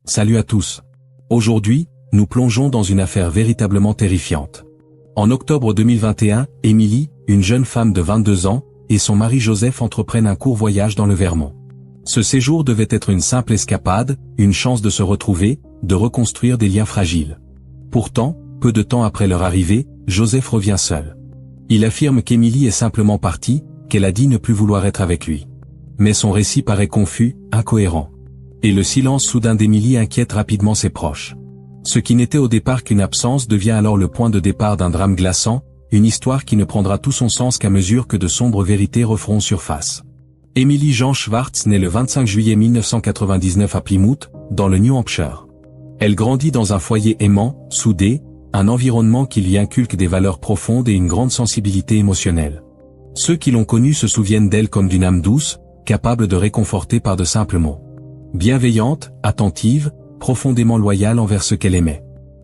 Salut à tous. Aujourd'hui, nous plongeons dans une affaire véritablement terrifiante. En octobre 2021, Émilie, une jeune femme de 22 ans, et son mari Joseph entreprennent un court voyage dans le Vermont. Ce séjour devait être une simple escapade, une chance de se retrouver, de reconstruire des liens fragiles. Pourtant, peu de temps après leur arrivée, Joseph revient seul. Il affirme qu'Émilie est simplement partie, qu'elle a dit ne plus vouloir être avec lui. Mais son récit paraît confus, incohérent. Et le silence soudain d'Émilie inquiète rapidement ses proches. Ce qui n'était au départ qu'une absence devient alors le point de départ d'un drame glaçant, une histoire qui ne prendra tout son sens qu'à mesure que de sombres vérités referont surface. Émilie Jean Schwartz naît le 25 juillet 1999 à Plymouth, dans le New Hampshire. Elle grandit dans un foyer aimant, soudé, un environnement qui lui inculque des valeurs profondes et une grande sensibilité émotionnelle. Ceux qui l'ont connue se souviennent d'elle comme d'une âme douce, capable de réconforter par de simples mots. Bienveillante, attentive, profondément loyale envers ceux qu'elle aimait.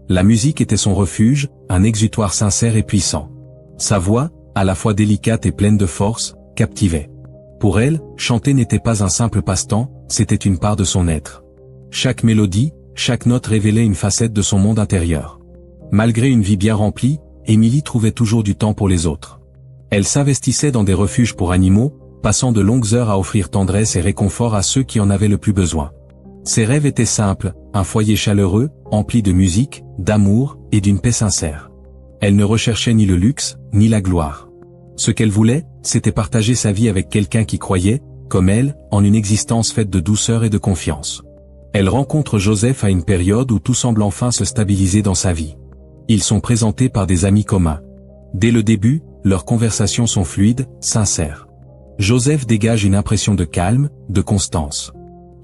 La musique était son refuge, un exutoire sincère et puissant. Sa voix, à la fois délicate et pleine de force, captivait. Pour elle, chanter n'était pas un simple passe-temps, c'était une part de son être. Chaque mélodie, chaque note révélait une facette de son monde intérieur. Malgré une vie bien remplie, Émilie trouvait toujours du temps pour les autres. Elle s'investissait dans des refuges pour animaux, passant de longues heures à offrir tendresse et réconfort à ceux qui en avaient le plus besoin. Ses rêves étaient simples, un foyer chaleureux, empli de musique, d'amour, et d'une paix sincère. Elle ne recherchait ni le luxe, ni la gloire. Ce qu'elle voulait, c'était partager sa vie avec quelqu'un qui croyait, comme elle, en une existence faite de douceur et de confiance. Elle rencontre Joseph à une période où tout semble enfin se stabiliser dans sa vie. Ils sont présentés par des amis communs. Dès le début, leurs conversations sont fluides, sincères. Joseph dégage une impression de calme, de constance.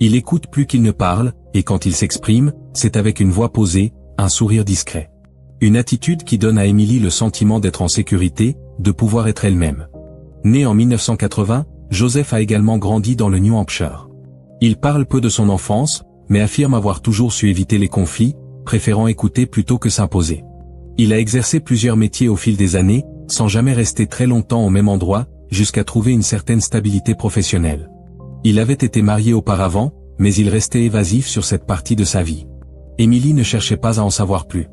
Il écoute plus qu'il ne parle, et quand il s'exprime, c'est avec une voix posée, un sourire discret. Une attitude qui donne à Émilie le sentiment d'être en sécurité, de pouvoir être elle-même. Né en 1980, Joseph a également grandi dans le New Hampshire. Il parle peu de son enfance, mais affirme avoir toujours su éviter les conflits, préférant écouter plutôt que s'imposer. Il a exercé plusieurs métiers au fil des années, sans jamais rester très longtemps au même endroit, jusqu'à trouver une certaine stabilité professionnelle. Il avait été marié auparavant, mais il restait évasif sur cette partie de sa vie. Émilie ne cherchait pas à en savoir plus.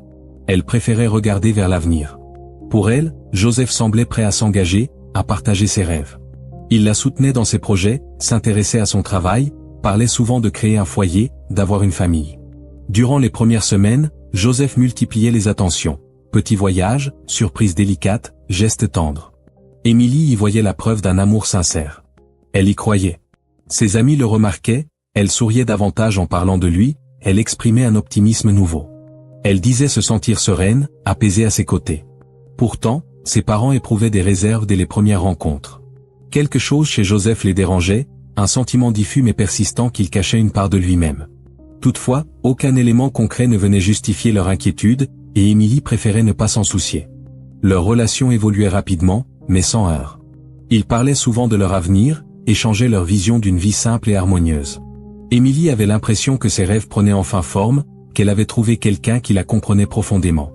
Elle préférait regarder vers l'avenir. Pour elle, Joseph semblait prêt à s'engager, à partager ses rêves. Il la soutenait dans ses projets, s'intéressait à son travail, parlait souvent de créer un foyer, d'avoir une famille. Durant les premières semaines, Joseph multipliait les attentions. Petits voyages, surprises délicates, gestes tendres. Émilie y voyait la preuve d'un amour sincère. Elle y croyait. Ses amis le remarquaient, elle souriait davantage en parlant de lui, elle exprimait un optimisme nouveau. Elle disait se sentir sereine, apaisée à ses côtés. Pourtant, ses parents éprouvaient des réserves dès les premières rencontres. Quelque chose chez Joseph les dérangeait, un sentiment diffus mais persistant qu'il cachait une part de lui-même. Toutefois, aucun élément concret ne venait justifier leur inquiétude, et Émilie préférait ne pas s'en soucier. Leur relation évoluait rapidement, mais sans heurts. Ils parlaient souvent de leur avenir, échangeaient leur vision d'une vie simple et harmonieuse. Émilie avait l'impression que ses rêves prenaient enfin forme, qu'elle avait trouvé quelqu'un qui la comprenait profondément.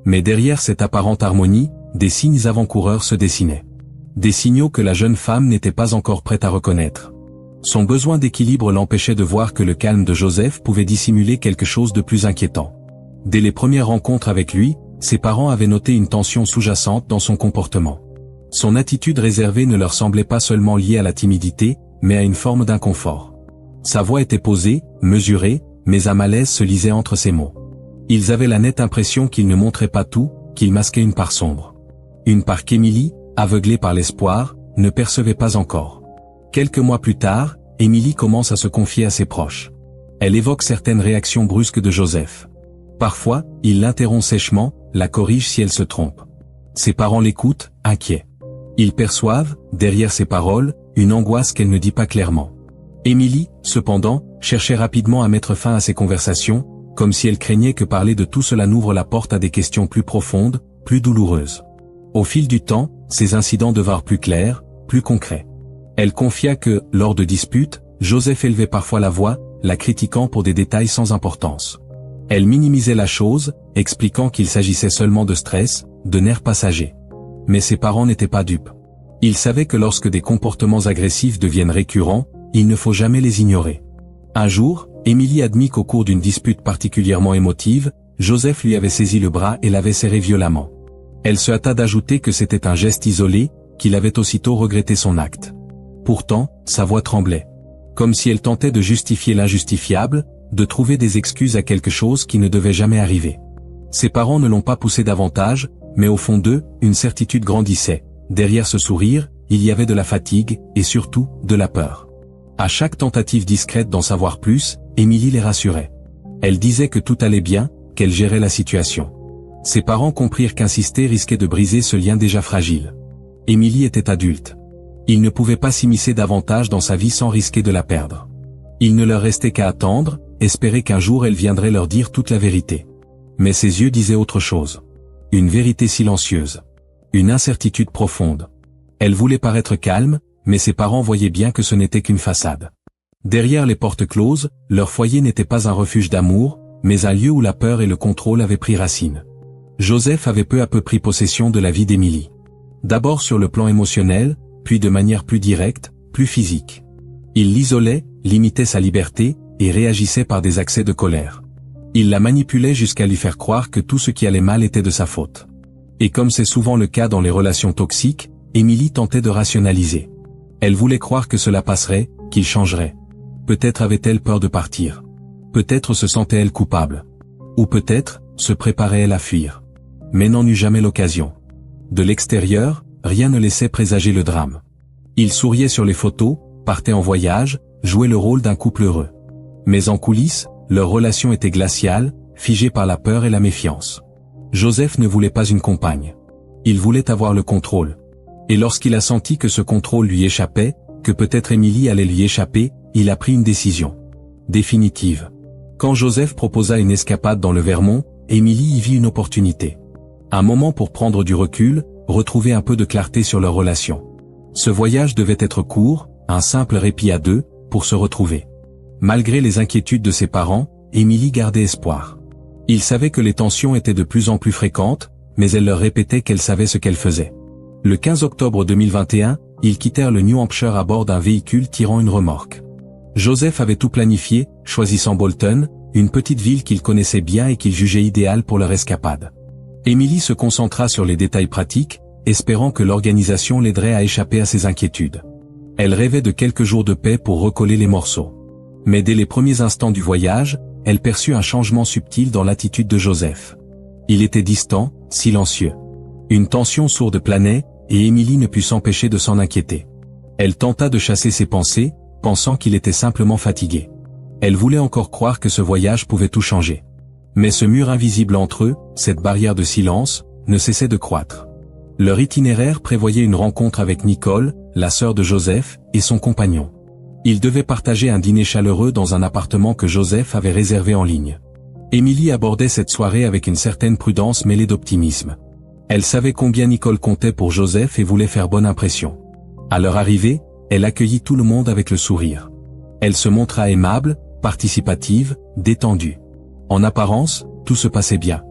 Mais derrière cette apparente harmonie, des signes avant-coureurs se dessinaient. Des signaux que la jeune femme n'était pas encore prête à reconnaître. Son besoin d'équilibre l'empêchait de voir que le calme de Joseph pouvait dissimuler quelque chose de plus inquiétant. Dès les premières rencontres avec lui, ses parents avaient noté une tension sous-jacente dans son comportement. Son attitude réservée ne leur semblait pas seulement liée à la timidité, mais à une forme d'inconfort. Sa voix était posée, mesurée, mais un malaise se lisait entre ses mots. Ils avaient la nette impression qu'il ne montrait pas tout, qu'il masquait une part sombre. Une part qu'Émilie, aveuglée par l'espoir, ne percevait pas encore. Quelques mois plus tard, Émilie commence à se confier à ses proches. Elle évoque certaines réactions brusques de Joseph. Parfois, il l'interrompt sèchement, la corrige si elle se trompe. Ses parents l'écoutent, inquiets. Ils perçoivent, derrière ses paroles, une angoisse qu'elle ne dit pas clairement. Émilie, cependant, cherchait rapidement à mettre fin à ces conversations, comme si elle craignait que parler de tout cela n'ouvre la porte à des questions plus profondes, plus douloureuses. Au fil du temps, ces incidents devinrent plus clairs, plus concrets. Elle confia que, lors de disputes, Joseph élevait parfois la voix, la critiquant pour des détails sans importance. Elle minimisait la chose, expliquant qu'il s'agissait seulement de stress, de nerfs passagers. Mais ses parents n'étaient pas dupes. Ils savaient que lorsque des comportements agressifs deviennent récurrents, il ne faut jamais les ignorer. Un jour, Émilie admit qu'au cours d'une dispute particulièrement émotive, Joseph lui avait saisi le bras et l'avait serré violemment. Elle se hâta d'ajouter que c'était un geste isolé, qu'il avait aussitôt regretté son acte. Pourtant, sa voix tremblait. Comme si elle tentait de justifier l'injustifiable, de trouver des excuses à quelque chose qui ne devait jamais arriver. Ses parents ne l'ont pas poussé davantage, mais au fond d'eux, une certitude grandissait. Derrière ce sourire, il y avait de la fatigue, et surtout, de la peur. À chaque tentative discrète d'en savoir plus, Émilie les rassurait. Elle disait que tout allait bien, qu'elle gérait la situation. Ses parents comprirent qu'insister risquait de briser ce lien déjà fragile. Émilie était adulte. Ils ne pouvaient pas s'immiscer davantage dans sa vie sans risquer de la perdre. Il ne leur restait qu'à attendre, espérer qu'un jour elle viendrait leur dire toute la vérité. Mais ses yeux disaient autre chose. Une vérité silencieuse. Une incertitude profonde. Elle voulait paraître calme, mais ses parents voyaient bien que ce n'était qu'une façade. Derrière les portes closes, leur foyer n'était pas un refuge d'amour, mais un lieu où la peur et le contrôle avaient pris racine. Joseph avait peu à peu pris possession de la vie d'Émilie. D'abord sur le plan émotionnel, puis de manière plus directe, plus physique. Il l'isolait, limitait sa liberté, et réagissait par des accès de colère. Il la manipulait jusqu'à lui faire croire que tout ce qui allait mal était de sa faute. Et comme c'est souvent le cas dans les relations toxiques, Émilie tentait de rationaliser. Elle voulait croire que cela passerait, qu'il changerait. Peut-être avait-elle peur de partir. Peut-être se sentait-elle coupable. Ou peut-être, se préparait-elle à fuir. Mais n'en eut jamais l'occasion. De l'extérieur, rien ne laissait présager le drame. Il souriait sur les photos, partait en voyage, jouait le rôle d'un couple heureux. Mais en coulisses, leur relation était glaciale, figée par la peur et la méfiance. Joseph ne voulait pas une compagne. Il voulait avoir le contrôle. Et lorsqu'il a senti que ce contrôle lui échappait, que peut-être Émilie allait lui échapper, il a pris une décision. Définitive. Quand Joseph proposa une escapade dans le Vermont, Émilie y vit une opportunité. Un moment pour prendre du recul, retrouver un peu de clarté sur leur relation. Ce voyage devait être court, un simple répit à deux, pour se retrouver. Malgré les inquiétudes de ses parents, Émilie gardait espoir. Il savait que les tensions étaient de plus en plus fréquentes, mais elle leur répétait qu'elle savait ce qu'elle faisait. Le 15 octobre 2021, ils quittèrent le New Hampshire à bord d'un véhicule tirant une remorque. Joseph avait tout planifié, choisissant Bolton, une petite ville qu'il connaissait bien et qu'il jugeait idéale pour leur escapade. Émilie se concentra sur les détails pratiques, espérant que l'organisation l'aiderait à échapper à ses inquiétudes. Elle rêvait de quelques jours de paix pour recoller les morceaux. Mais dès les premiers instants du voyage, elle perçut un changement subtil dans l'attitude de Joseph. Il était distant, silencieux. Une tension sourde planait, et Émilie ne put s'empêcher de s'en inquiéter. Elle tenta de chasser ses pensées, pensant qu'il était simplement fatigué. Elle voulait encore croire que ce voyage pouvait tout changer. Mais ce mur invisible entre eux, cette barrière de silence, ne cessait de croître. Leur itinéraire prévoyait une rencontre avec Nicole, la sœur de Joseph, et son compagnon. Ils devaient partager un dîner chaleureux dans un appartement que Joseph avait réservé en ligne. Émilie abordait cette soirée avec une certaine prudence mêlée d'optimisme. Elle savait combien Nicole comptait pour Joseph et voulait faire bonne impression. À leur arrivée, elle accueillit tout le monde avec le sourire. Elle se montra aimable, participative, détendue. En apparence, tout se passait bien.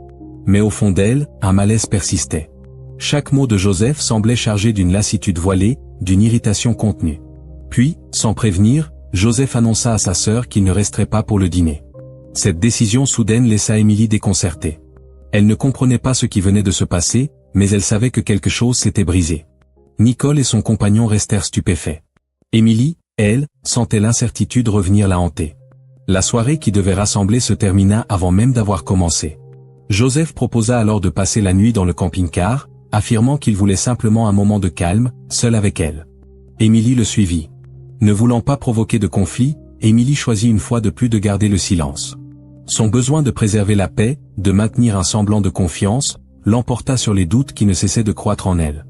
Mais au fond d'elle, un malaise persistait. Chaque mot de Joseph semblait chargé d'une lassitude voilée, d'une irritation contenue. Puis, sans prévenir, Joseph annonça à sa sœur qu'il ne resterait pas pour le dîner. Cette décision soudaine laissa Émilie déconcertée. Elle ne comprenait pas ce qui venait de se passer, mais elle savait que quelque chose s'était brisé. Nicole et son compagnon restèrent stupéfaits. Émilie, elle, sentait l'incertitude revenir la hanter. La soirée qui devait rassembler se termina avant même d'avoir commencé. Joseph proposa alors de passer la nuit dans le camping-car, affirmant qu'il voulait simplement un moment de calme, seul avec elle. Émilie le suivit. Ne voulant pas provoquer de conflit, Émilie choisit une fois de plus de garder le silence. Son besoin de préserver la paix, de maintenir un semblant de confiance, l'emporta sur les doutes qui ne cessaient de croître en elle.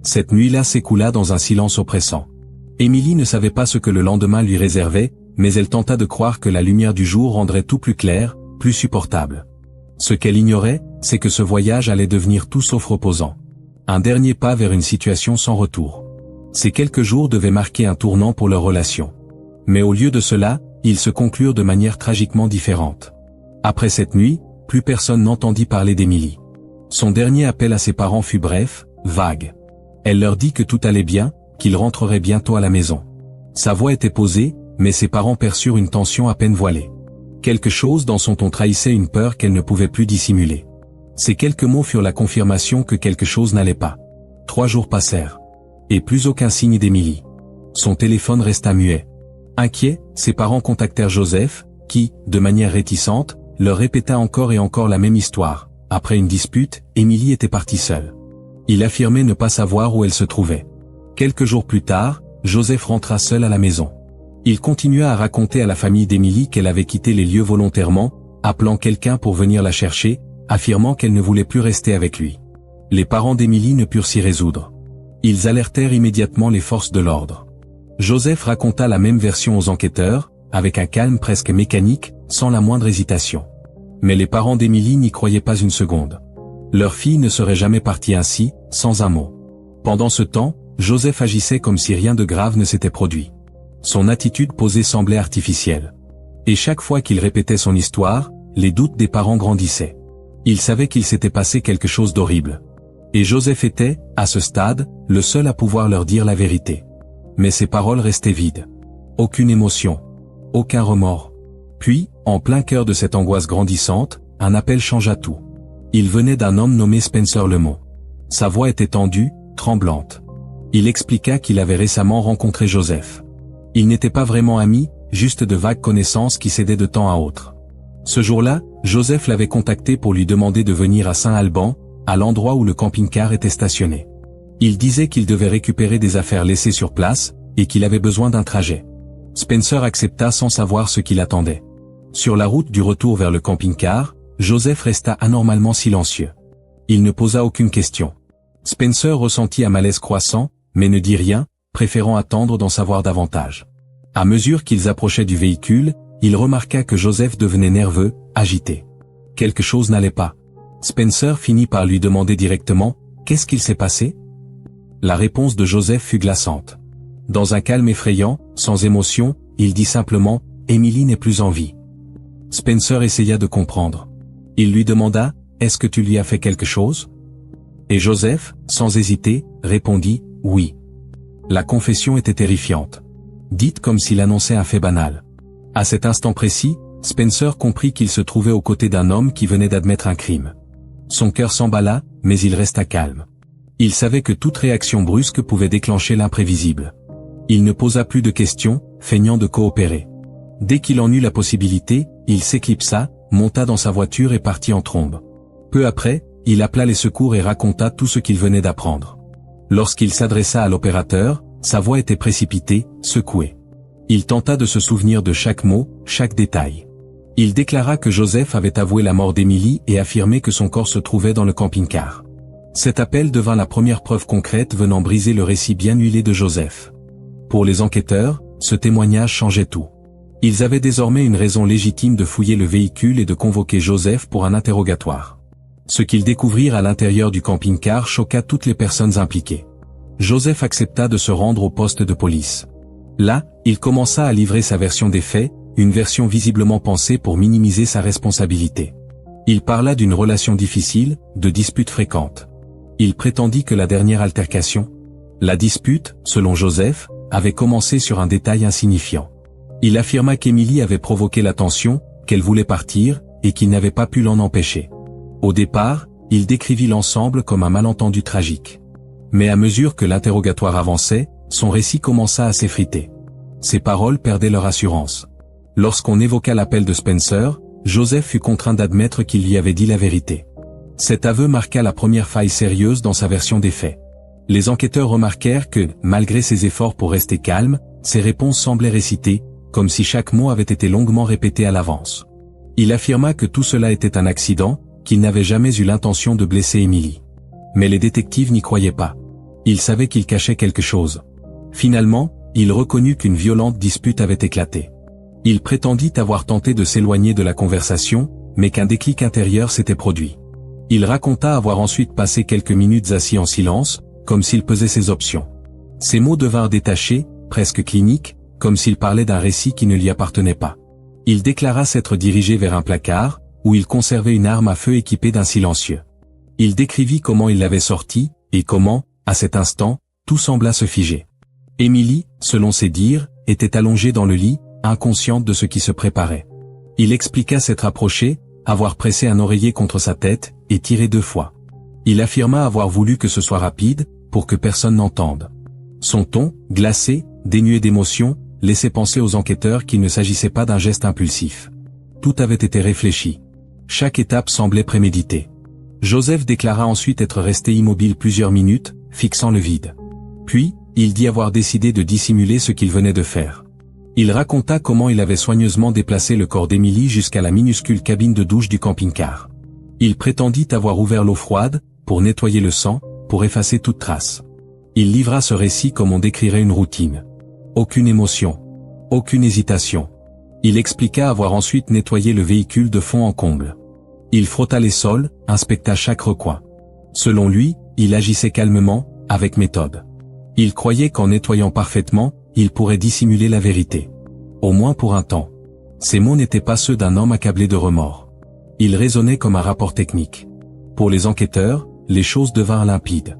Cette nuit-là s'écoula dans un silence oppressant. Émilie ne savait pas ce que le lendemain lui réservait, mais elle tenta de croire que la lumière du jour rendrait tout plus clair, plus supportable. Ce qu'elle ignorait, c'est que ce voyage allait devenir tout sauf reposant. Un dernier pas vers une situation sans retour. Ces quelques jours devaient marquer un tournant pour leur relation. Mais au lieu de cela, ils se conclurent de manière tragiquement différente. Après cette nuit, plus personne n'entendit parler d'Émilie. Son dernier appel à ses parents fut bref, vague. Elle leur dit que tout allait bien, qu'il rentrerait bientôt à la maison. Sa voix était posée, mais ses parents perçurent une tension à peine voilée. Quelque chose dans son ton trahissait une peur qu'elle ne pouvait plus dissimuler. Ces quelques mots furent la confirmation que quelque chose n'allait pas. 3 jours passèrent. Et plus aucun signe d'Émilie. Son téléphone resta muet. Inquiets, ses parents contactèrent Joseph, qui, de manière réticente, leur répéta encore et encore la même histoire. Après une dispute, Émilie était partie seule. Il affirmait ne pas savoir où elle se trouvait. Quelques jours plus tard, Joseph rentra seul à la maison. Il continua à raconter à la famille d'Émilie qu'elle avait quitté les lieux volontairement, appelant quelqu'un pour venir la chercher, affirmant qu'elle ne voulait plus rester avec lui. Les parents d'Émilie ne purent s'y résoudre. Ils alertèrent immédiatement les forces de l'ordre. Joseph raconta la même version aux enquêteurs, avec un calme presque mécanique, sans la moindre hésitation. Mais les parents d'Émilie n'y croyaient pas une seconde. Leur fille ne serait jamais partie ainsi, sans un mot. Pendant ce temps, Joseph agissait comme si rien de grave ne s'était produit. Son attitude posée semblait artificielle. Et chaque fois qu'il répétait son histoire, les doutes des parents grandissaient. Ils savaient qu'il s'était passé quelque chose d'horrible. Et Joseph était, à ce stade, le seul à pouvoir leur dire la vérité. Mais ses paroles restaient vides. Aucune émotion. Aucun remords. Puis, en plein cœur de cette angoisse grandissante, un appel changea tout. Il venait d'un homme nommé Spencer Lemont. Sa voix était tendue, tremblante. Il expliqua qu'il avait récemment rencontré Joseph. Ils n'étaient pas vraiment amis, juste de vagues connaissances qui cédaient de temps à autre. Ce jour-là, Joseph l'avait contacté pour lui demander de venir à Saint-Alban, à l'endroit où le camping-car était stationné. Il disait qu'il devait récupérer des affaires laissées sur place, et qu'il avait besoin d'un trajet. Spencer accepta sans savoir ce qu'il attendait. Sur la route du retour vers le camping-car, Joseph resta anormalement silencieux. Il ne posa aucune question. Spencer ressentit un malaise croissant, mais ne dit rien, préférant attendre d'en savoir davantage. À mesure qu'ils approchaient du véhicule, il remarqua que Joseph devenait nerveux, agité. Quelque chose n'allait pas. Spencer finit par lui demander directement « Qu'est-ce qu'il s'est passé ?» La réponse de Joseph fut glaçante. Dans un calme effrayant, sans émotion, il dit simplement « Émilie n'est plus en vie ». Spencer essaya de comprendre. Il lui demanda « Est-ce que tu lui as fait quelque chose ?» Et Joseph, sans hésiter, répondit « Oui ». La confession était terrifiante. Dite comme s'il annonçait un fait banal. À cet instant précis, Spencer comprit qu'il se trouvait aux côtés d'un homme qui venait d'admettre un crime. Son cœur s'emballa, mais il resta calme. Il savait que toute réaction brusque pouvait déclencher l'imprévisible. Il ne posa plus de questions, feignant de coopérer. Dès qu'il en eut la possibilité, il s'éclipsa, monta dans sa voiture et partit en trombe. Peu après, il appela les secours et raconta tout ce qu'il venait d'apprendre. Lorsqu'il s'adressa à l'opérateur, sa voix était précipitée, secouée. Il tenta de se souvenir de chaque mot, chaque détail. Il déclara que Joseph avait avoué la mort d'Émilie et affirmé que son corps se trouvait dans le camping-car. Cet appel devint la première preuve concrète venant briser le récit bien huilé de Joseph. Pour les enquêteurs, ce témoignage changeait tout. Ils avaient désormais une raison légitime de fouiller le véhicule et de convoquer Joseph pour un interrogatoire. Ce qu'ils découvrirent à l'intérieur du camping-car choqua toutes les personnes impliquées. Joseph accepta de se rendre au poste de police. Là, il commença à livrer sa version des faits, une version visiblement pensée pour minimiser sa responsabilité. Il parla d'une relation difficile, de disputes fréquentes. Il prétendit que la dernière altercation, la dispute, selon Joseph, avait commencé sur un détail insignifiant. Il affirma qu'Émilie avait provoqué la tension, qu'elle voulait partir, et qu'il n'avait pas pu l'en empêcher. Au départ, il décrivit l'ensemble comme un malentendu tragique. Mais à mesure que l'interrogatoire avançait, son récit commença à s'effriter. Ses paroles perdaient leur assurance. Lorsqu'on évoqua l'appel de Spencer, Joseph fut contraint d'admettre qu'il lui avait dit la vérité. Cet aveu marqua la première faille sérieuse dans sa version des faits. Les enquêteurs remarquèrent que, malgré ses efforts pour rester calme, ses réponses semblaient récitées, comme si chaque mot avait été longuement répété à l'avance. Il affirma que tout cela était un accident, qu'il n'avait jamais eu l'intention de blesser Émilie. Mais les détectives n'y croyaient pas. Ils savaient qu'il cachait quelque chose. Finalement, il reconnut qu'une violente dispute avait éclaté. Il prétendit avoir tenté de s'éloigner de la conversation, mais qu'un déclic intérieur s'était produit. Il raconta avoir ensuite passé quelques minutes assis en silence, comme s'il pesait ses options. Ses mots devinrent détachés, presque cliniques, comme s'il parlait d'un récit qui ne lui appartenait pas. Il déclara s'être dirigé vers un placard, où il conservait une arme à feu équipée d'un silencieux. Il décrivit comment il l'avait sortie, et comment, à cet instant, tout sembla se figer. Émilie, selon ses dires, était allongée dans le lit, inconsciente de ce qui se préparait. Il expliqua s'être approché, avoir pressé un oreiller contre sa tête, et tiré 2 fois. Il affirma avoir voulu que ce soit rapide, pour que personne n'entende. Son ton, glacé, dénué d'émotion, laissait penser aux enquêteurs qu'il ne s'agissait pas d'un geste impulsif. Tout avait été réfléchi. Chaque étape semblait préméditée. Joseph déclara ensuite être resté immobile plusieurs minutes, fixant le vide. Puis, il dit avoir décidé de dissimuler ce qu'il venait de faire. Il raconta comment il avait soigneusement déplacé le corps d'Émilie jusqu'à la minuscule cabine de douche du camping-car. Il prétendit avoir ouvert l'eau froide, pour nettoyer le sang, pour effacer toute trace. Il livra ce récit comme on décrirait une routine. Aucune émotion. Aucune hésitation. Il expliqua avoir ensuite nettoyé le véhicule de fond en comble. Il frotta les sols, inspecta chaque recoin. Selon lui, il agissait calmement, avec méthode. Il croyait qu'en nettoyant parfaitement, il pourrait dissimuler la vérité. Au moins pour un temps. Ces mots n'étaient pas ceux d'un homme accablé de remords. Ils résonnaient comme un rapport technique. Pour les enquêteurs, les choses devinrent limpides.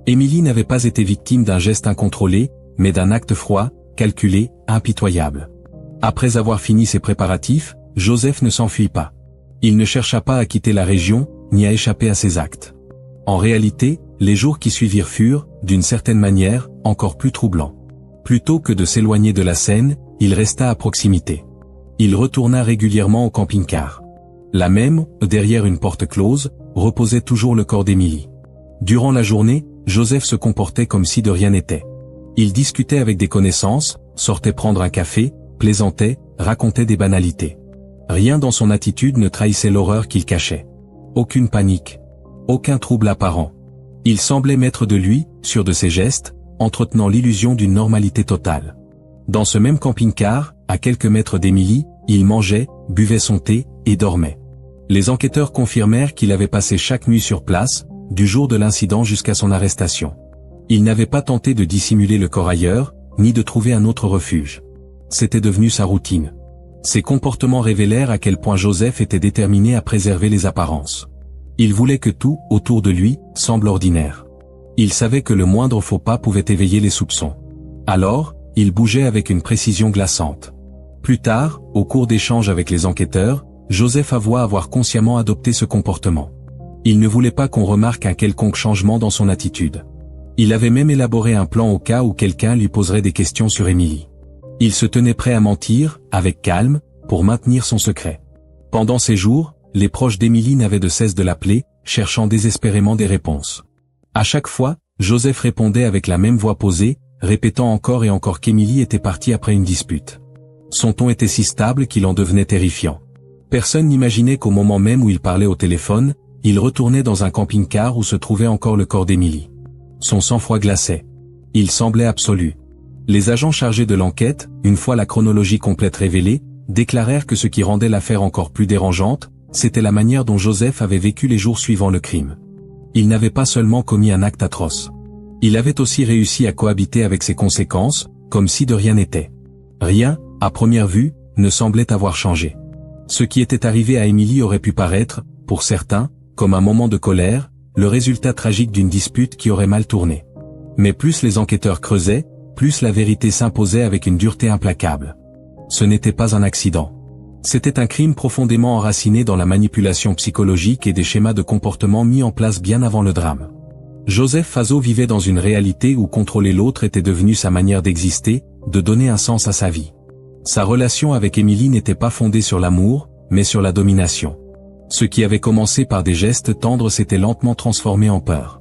Émilie n'avait pas été victime d'un geste incontrôlé, mais d'un acte froid, calculé, impitoyable. Après avoir fini ses préparatifs, Joseph ne s'enfuit pas. Il ne chercha pas à quitter la région, ni à échapper à ses actes. En réalité, les jours qui suivirent furent, d'une certaine manière, encore plus troublants. Plutôt que de s'éloigner de la scène, il resta à proximité. Il retourna régulièrement au camping-car. Là même, derrière une porte close, reposait toujours le corps d'Émilie. Durant la journée, Joseph se comportait comme si de rien n'était. Il discutait avec des connaissances, sortait prendre un café, plaisantait, racontait des banalités. Rien dans son attitude ne trahissait l'horreur qu'il cachait. Aucune panique. Aucun trouble apparent. Il semblait maître de lui, sûr de ses gestes, entretenant l'illusion d'une normalité totale. Dans ce même camping-car, à quelques mètres d'Émilie, il mangeait, buvait son thé, et dormait. Les enquêteurs confirmèrent qu'il avait passé chaque nuit sur place, du jour de l'incident jusqu'à son arrestation. Il n'avait pas tenté de dissimuler le corps ailleurs, ni de trouver un autre refuge. C'était devenu sa routine. Ses comportements révélèrent à quel point Joseph était déterminé à préserver les apparences. Il voulait que tout, autour de lui, semble ordinaire. Il savait que le moindre faux pas pouvait éveiller les soupçons. Alors, il bougeait avec une précision glaçante. Plus tard, au cours d'échanges avec les enquêteurs, Joseph avoua avoir consciemment adopté ce comportement. Il ne voulait pas qu'on remarque un quelconque changement dans son attitude. Il avait même élaboré un plan au cas où quelqu'un lui poserait des questions sur Émilie. Il se tenait prêt à mentir, avec calme, pour maintenir son secret. Pendant ces jours, les proches d'Émilie n'avaient de cesse de l'appeler, cherchant désespérément des réponses. À chaque fois, Joseph répondait avec la même voix posée, répétant encore et encore qu'Émilie était partie après une dispute. Son ton était si stable qu'il en devenait terrifiant. Personne n'imaginait qu'au moment même où il parlait au téléphone, il retournait dans un camping-car où se trouvait encore le corps d'Émilie. Son sang-froid glaçait. Il semblait absolu. Les agents chargés de l'enquête, une fois la chronologie complète révélée, déclarèrent que ce qui rendait l'affaire encore plus dérangeante, c'était la manière dont Joseph avait vécu les jours suivant le crime. Il n'avait pas seulement commis un acte atroce. Il avait aussi réussi à cohabiter avec ses conséquences, comme si de rien n'était. Rien, à première vue, ne semblait avoir changé. Ce qui était arrivé à Émilie aurait pu paraître, pour certains, comme un moment de colère, le résultat tragique d'une dispute qui aurait mal tourné. Mais plus les enquêteurs creusaient, plus la vérité s'imposait avec une dureté implacable. Ce n'était pas un accident. C'était un crime profondément enraciné dans la manipulation psychologique et des schémas de comportement mis en place bien avant le drame. Joseph Faso vivait dans une réalité où contrôler l'autre était devenu sa manière d'exister, de donner un sens à sa vie. Sa relation avec Émilie n'était pas fondée sur l'amour, mais sur la domination. Ce qui avait commencé par des gestes tendres s'était lentement transformé en peur.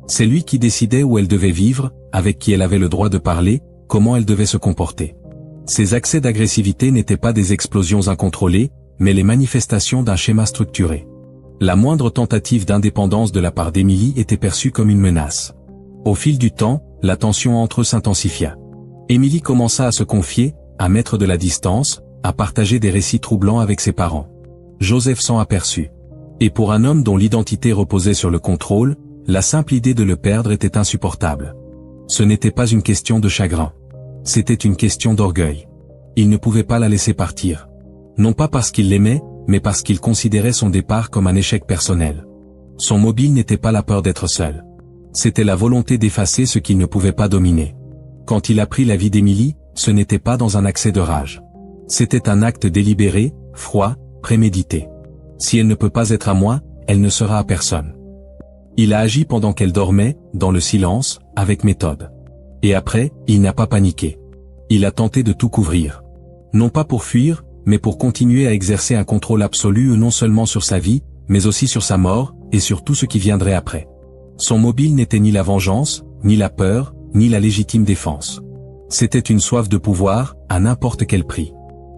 C'est lui qui décidait où elle devait vivre, avec qui elle avait le droit de parler, comment elle devait se comporter. Ces accès d'agressivité n'étaient pas des explosions incontrôlées, mais les manifestations d'un schéma structuré. La moindre tentative d'indépendance de la part d'Émilie était perçue comme une menace. Au fil du temps, la tension entre eux s'intensifia. Émilie commença à se confier, à mettre de la distance, à partager des récits troublants avec ses parents. Joseph s'en aperçut. Et pour un homme dont l'identité reposait sur le contrôle, la simple idée de le perdre était insupportable. Ce n'était pas une question de chagrin. C'était une question d'orgueil. Il ne pouvait pas la laisser partir. Non pas parce qu'il l'aimait, mais parce qu'il considérait son départ comme un échec personnel. Son mobile n'était pas la peur d'être seul. C'était la volonté d'effacer ce qu'il ne pouvait pas dominer. Quand il apprit la vie d'Émilie, ce n'était pas dans un accès de rage. C'était un acte délibéré, froid, prémédité. Si elle ne peut pas être à moi, elle ne sera à personne. Il a agi pendant qu'elle dormait, dans le silence, avec méthode. Et après, il n'a pas paniqué. Il a tenté de tout couvrir. Non pas pour fuir, mais pour continuer à exercer un contrôle absolu non seulement sur sa vie, mais aussi sur sa mort, et sur tout ce qui viendrait après. Son mobile n'était ni la vengeance, ni la peur, ni la légitime défense. C'était une soif de pouvoir, à n'importe quel prix.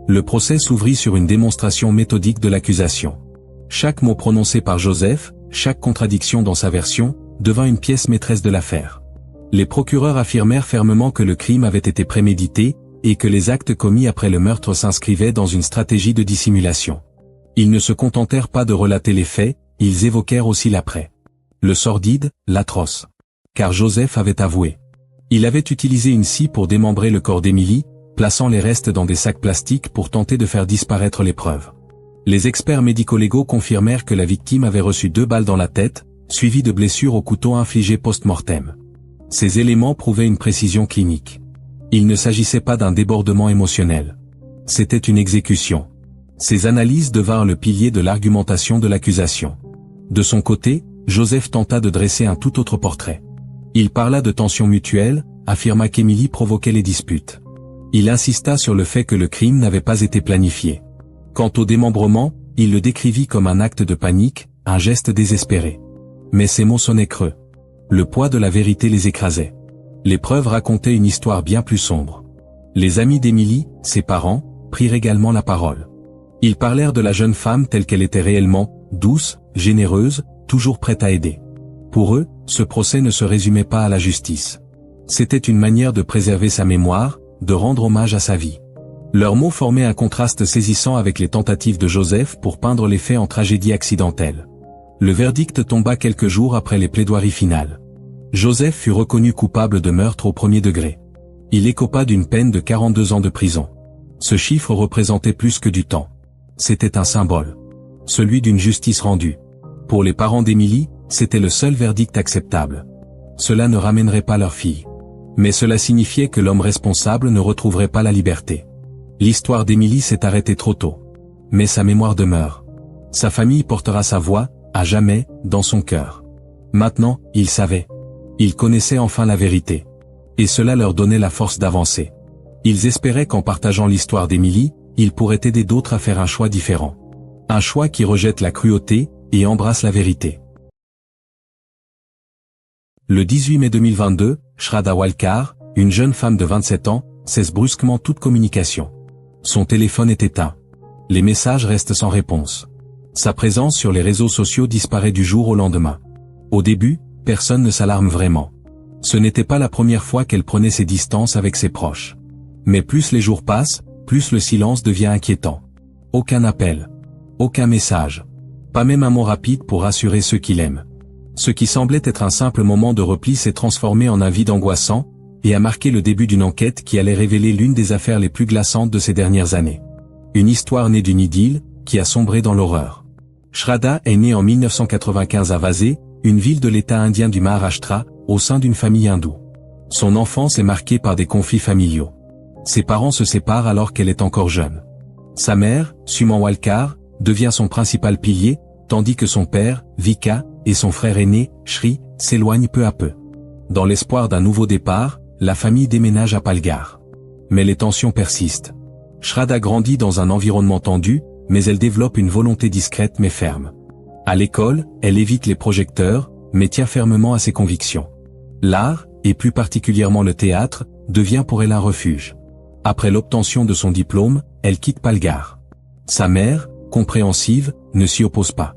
Le procès s'ouvrit sur une démonstration méthodique de l'accusation. Chaque mot prononcé par Joseph, chaque contradiction dans sa version, devint une pièce maîtresse de l'affaire. Les procureurs affirmèrent fermement que le crime avait été prémédité, et que les actes commis après le meurtre s'inscrivaient dans une stratégie de dissimulation. Ils ne se contentèrent pas de relater les faits, ils évoquèrent aussi l'après. Le sordide, l'atroce. Car Joseph avait avoué. Il avait utilisé une scie pour démembrer le corps d'Émilie, plaçant les restes dans des sacs plastiques pour tenter de faire disparaître les preuves. Les experts médico-légaux confirmèrent que la victime avait reçu 2 balles dans la tête, suivies de blessures au couteau infligées post-mortem. Ces éléments prouvaient une précision clinique. Il ne s'agissait pas d'un débordement émotionnel. C'était une exécution. Ces analyses devinrent le pilier de l'argumentation de l'accusation. De son côté, Joseph tenta de dresser un tout autre portrait. Il parla de tensions mutuelles, affirma qu'Émilie provoquait les disputes. Il insista sur le fait que le crime n'avait pas été planifié. Quant au démembrement, il le décrivit comme un acte de panique, un geste désespéré. Mais ces mots sonnaient creux. Le poids de la vérité les écrasait. Les preuves racontaient une histoire bien plus sombre. Les amis d'Émilie, ses parents, prirent également la parole. Ils parlèrent de la jeune femme telle qu'elle était réellement, douce, généreuse, toujours prête à aider. Pour eux, ce procès ne se résumait pas à la justice. C'était une manière de préserver sa mémoire, de rendre hommage à sa vie. Leurs mots formaient un contraste saisissant avec les tentatives de Joseph pour peindre les faits en tragédie accidentelle. Le verdict tomba quelques jours après les plaidoiries finales. Joseph fut reconnu coupable de meurtre au premier degré. Il écopa d'une peine de 42 ans de prison. Ce chiffre représentait plus que du temps. C'était un symbole. Celui d'une justice rendue. Pour les parents d'Émilie, c'était le seul verdict acceptable. Cela ne ramènerait pas leur fille. Mais cela signifiait que l'homme responsable ne retrouverait pas la liberté. L'histoire d'Émilie s'est arrêtée trop tôt. Mais sa mémoire demeure. Sa famille portera sa voix, à jamais, dans son cœur. Maintenant, ils savaient. Ils connaissaient enfin la vérité. Et cela leur donnait la force d'avancer. Ils espéraient qu'en partageant l'histoire d'Émilie, ils pourraient aider d'autres à faire un choix différent. Un choix qui rejette la cruauté, et embrasse la vérité. Le 18 mai 2022, Shraddha Walkar, une jeune femme de 27 ans, cesse brusquement toute communication. Son téléphone est éteint. Les messages restent sans réponse. Sa présence sur les réseaux sociaux disparaît du jour au lendemain. Au début, personne ne s'alarme vraiment. Ce n'était pas la première fois qu'elle prenait ses distances avec ses proches. Mais plus les jours passent, plus le silence devient inquiétant. Aucun appel. Aucun message. Pas même un mot rapide pour rassurer ceux qui l'aiment. Ce qui semblait être un simple moment de repli s'est transformé en un vide angoissant, et a marqué le début d'une enquête qui allait révéler l'une des affaires les plus glaçantes de ces dernières années. Une histoire née d'une idylle, qui a sombré dans l'horreur. Shraddha est née en 1995 à Vasai, une ville de l'État indien du Maharashtra, au sein d'une famille hindoue. Son enfance est marquée par des conflits familiaux. Ses parents se séparent alors qu'elle est encore jeune. Sa mère, Suman Walkar, devient son principal pilier, tandis que son père, Vika, et son frère aîné, Shri, s'éloignent peu à peu. Dans l'espoir d'un nouveau départ, la famille déménage à Palghar. Mais les tensions persistent. Shraddha grandit dans un environnement tendu, mais elle développe une volonté discrète mais ferme. À l'école, elle évite les projecteurs, mais tient fermement à ses convictions. L'art, et plus particulièrement le théâtre, devient pour elle un refuge. Après l'obtention de son diplôme, elle quitte Palghar. Sa mère, compréhensive, ne s'y oppose pas.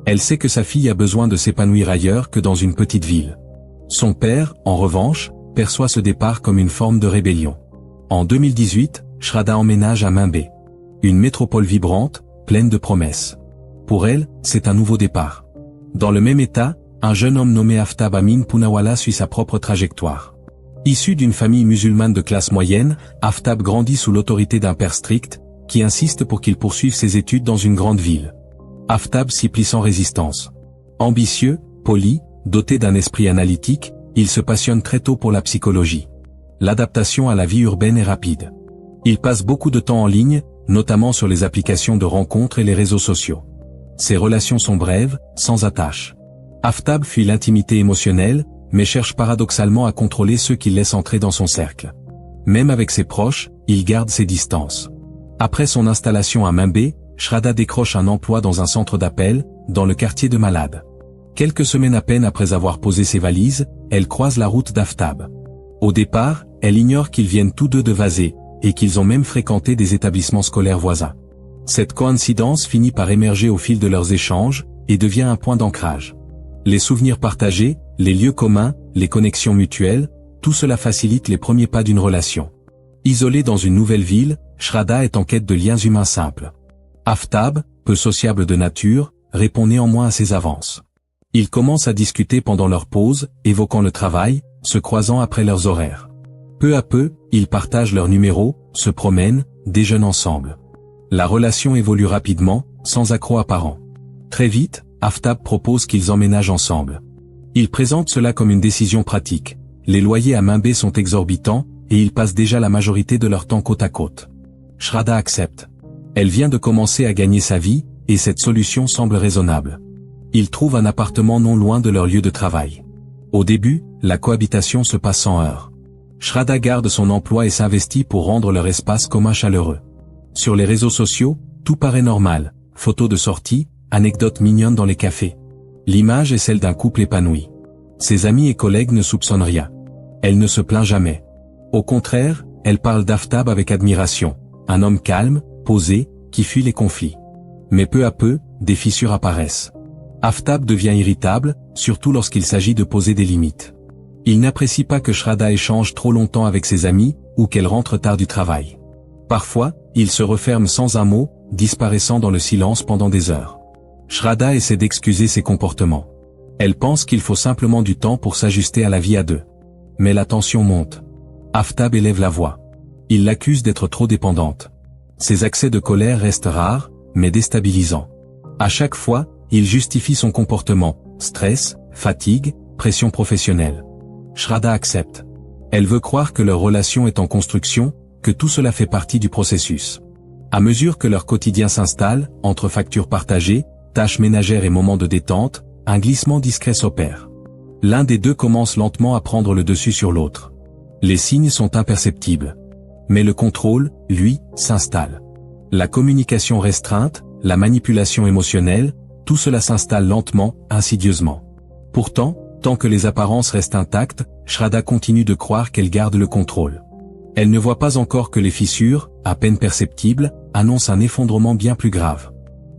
Elle sait que sa fille a besoin de s'épanouir ailleurs que dans une petite ville. Son père, en revanche, perçoit ce départ comme une forme de rébellion. En 2018, Shraddha emménage à Mumbai. Une métropole vibrante, pleine de promesses. Pour elle, c'est un nouveau départ. Dans le même état, un jeune homme nommé Aftab Amin Poonawala suit sa propre trajectoire. Issu d'une famille musulmane de classe moyenne, Aftab grandit sous l'autorité d'un père strict, qui insiste pour qu'il poursuive ses études dans une grande ville. Aftab s'y plie sans résistance. Ambitieux, poli, doté d'un esprit analytique, il se passionne très tôt pour la psychologie. L'adaptation à la vie urbaine est rapide. Il passe beaucoup de temps en ligne, notamment sur les applications de rencontres et les réseaux sociaux. Ces relations sont brèves, sans attache. Aftab fuit l'intimité émotionnelle, mais cherche paradoxalement à contrôler ceux qu'il laisse entrer dans son cercle. Même avec ses proches, il garde ses distances. Après son installation à Mimbé, Shraddha décroche un emploi dans un centre d'appel, dans le quartier de Malade. Quelques semaines à peine après avoir posé ses valises, elle croise la route d'Aftab. Au départ, elle ignore qu'ils viennent tous deux de Vazé, et qu'ils ont même fréquenté des établissements scolaires voisins. Cette coïncidence finit par émerger au fil de leurs échanges, et devient un point d'ancrage. Les souvenirs partagés, les lieux communs, les connexions mutuelles, tout cela facilite les premiers pas d'une relation. Isolée dans une nouvelle ville, Shraddha est en quête de liens humains simples. Aftab, peu sociable de nature, répond néanmoins à ses avances. Ils commencent à discuter pendant leur pause, évoquant le travail, se croisant après leurs horaires. Peu à peu, ils partagent leurs numéros, se promènent, déjeunent ensemble. La relation évolue rapidement, sans accroc apparent. Très vite, Aftab propose qu'ils emménagent ensemble. Il présente cela comme une décision pratique. Les loyers à Mimbé sont exorbitants, et ils passent déjà la majorité de leur temps côte à côte. Shraddha accepte. Elle vient de commencer à gagner sa vie, et cette solution semble raisonnable. Ils trouvent un appartement non loin de leur lieu de travail. Au début, la cohabitation se passe sans heurts. Shraddha garde son emploi et s'investit pour rendre leur espace commun chaleureux. Sur les réseaux sociaux, tout paraît normal, photos de sortie, anecdotes mignonnes dans les cafés. L'image est celle d'un couple épanoui. Ses amis et collègues ne soupçonnent rien. Elle ne se plaint jamais. Au contraire, elle parle d'Aftab avec admiration, un homme calme, posé, qui fuit les conflits. Mais peu à peu, des fissures apparaissent. Aftab devient irritable, surtout lorsqu'il s'agit de poser des limites. Il n'apprécie pas que Shraddha échange trop longtemps avec ses amis, ou qu'elle rentre tard du travail. Parfois, il se referme sans un mot, disparaissant dans le silence pendant des heures. Shraddha essaie d'excuser ses comportements. Elle pense qu'il faut simplement du temps pour s'ajuster à la vie à deux. Mais la tension monte. Aftab élève la voix. Il l'accuse d'être trop dépendante. Ses accès de colère restent rares, mais déstabilisants. À chaque fois, il justifie son comportement, stress, fatigue, pression professionnelle. Shraddha accepte. Elle veut croire que leur relation est en construction, que tout cela fait partie du processus. À mesure que leur quotidien s'installe, entre factures partagées, tâches ménagères et moments de détente, un glissement discret s'opère. L'un des deux commence lentement à prendre le dessus sur l'autre. Les signes sont imperceptibles. Mais le contrôle, lui, s'installe. La communication restreinte, la manipulation émotionnelle, tout cela s'installe lentement, insidieusement. Pourtant, tant que les apparences restent intactes, Shraddha continue de croire qu'elle garde le contrôle. Elle ne voit pas encore que les fissures, à peine perceptibles, annoncent un effondrement bien plus grave.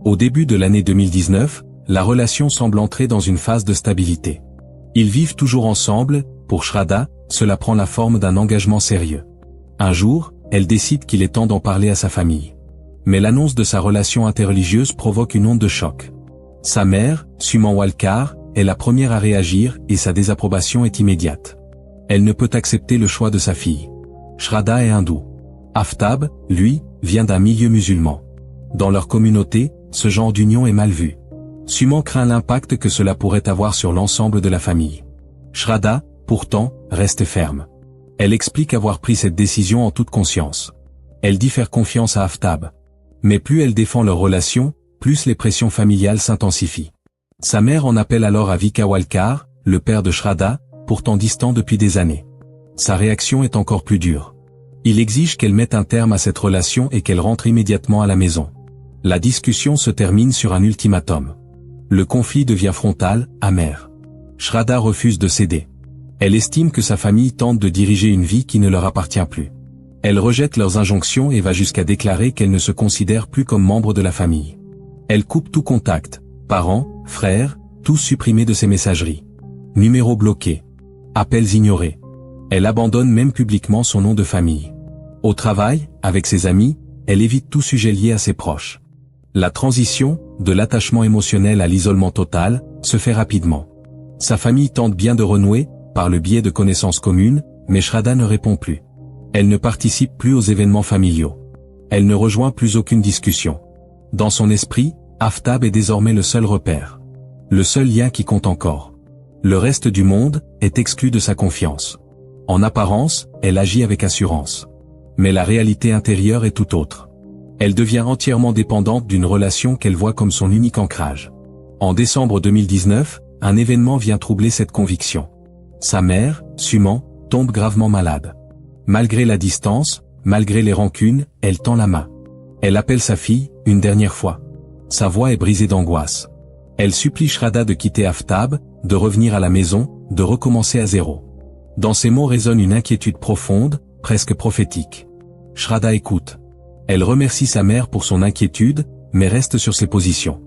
Au début de l'année 2019, la relation semble entrer dans une phase de stabilité. Ils vivent toujours ensemble, pour Shraddha, cela prend la forme d'un engagement sérieux. Un jour, elle décide qu'il est temps d'en parler à sa famille. Mais l'annonce de sa relation interreligieuse provoque une onde de choc. Sa mère, Suman Walkar, est la première à réagir et sa désapprobation est immédiate. Elle ne peut accepter le choix de sa fille. Shraddha est hindou. Aftab, lui, vient d'un milieu musulman. Dans leur communauté, ce genre d'union est mal vu. Suman craint l'impact que cela pourrait avoir sur l'ensemble de la famille. Shraddha, pourtant, reste ferme. Elle explique avoir pris cette décision en toute conscience. Elle dit faire confiance à Aftab. Mais plus elle défend leur relation, plus les pressions familiales s'intensifient. Sa mère en appelle alors à Vika Walkar, le père de Shraddha, pourtant distant depuis des années. Sa réaction est encore plus dure. Il exige qu'elle mette un terme à cette relation et qu'elle rentre immédiatement à la maison. La discussion se termine sur un ultimatum. Le conflit devient frontal, amer. Shraddha refuse de céder. Elle estime que sa famille tente de diriger une vie qui ne leur appartient plus. Elle rejette leurs injonctions et va jusqu'à déclarer qu'elle ne se considère plus comme membre de la famille. Elle coupe tout contact, parents, frères, tous supprimés de ses messageries. Numéros bloqués. Appels ignorés. Elle abandonne même publiquement son nom de famille. Au travail, avec ses amis, elle évite tout sujet lié à ses proches. La transition, de l'attachement émotionnel à l'isolement total, se fait rapidement. Sa famille tente bien de renouer, par le biais de connaissances communes, mais Shraddha ne répond plus. Elle ne participe plus aux événements familiaux. Elle ne rejoint plus aucune discussion. Dans son esprit, Aftab est désormais le seul repère. Le seul lien qui compte encore. Le reste du monde est exclu de sa confiance. En apparence, elle agit avec assurance. Mais la réalité intérieure est tout autre. Elle devient entièrement dépendante d'une relation qu'elle voit comme son unique ancrage. En décembre 2019, un événement vient troubler cette conviction. Sa mère, Suman, tombe gravement malade. Malgré la distance, malgré les rancunes, elle tend la main. Elle appelle sa fille, une dernière fois. Sa voix est brisée d'angoisse. Elle supplie Shraddha de quitter Aftab, de revenir à la maison, de recommencer à zéro. Dans ces mots résonne une inquiétude profonde, presque prophétique. Shraddha écoute. Elle remercie sa mère pour son inquiétude, mais reste sur ses positions.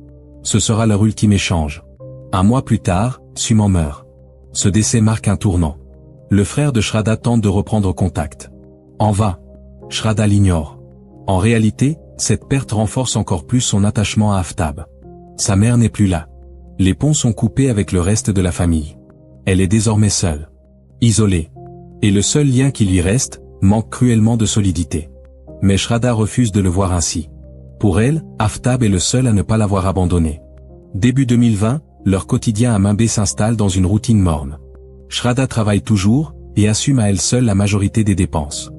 Ce sera leur ultime échange. Un mois plus tard, Suman meurt. Ce décès marque un tournant. Le frère de Shraddha tente de reprendre contact. En vain. Shraddha l'ignore. En réalité, cette perte renforce encore plus son attachement à Aftab. Sa mère n'est plus là. Les ponts sont coupés avec le reste de la famille. Elle est désormais seule. Isolée. Et le seul lien qui lui reste, manque cruellement de solidité. Mais Shraddha refuse de le voir ainsi. Pour elle, Aftab est le seul à ne pas l'avoir abandonné. Début 2020, leur quotidien à Mumbai s'installe dans une routine morne. Shraddha travaille toujours, et assume à elle seule la majorité des dépenses.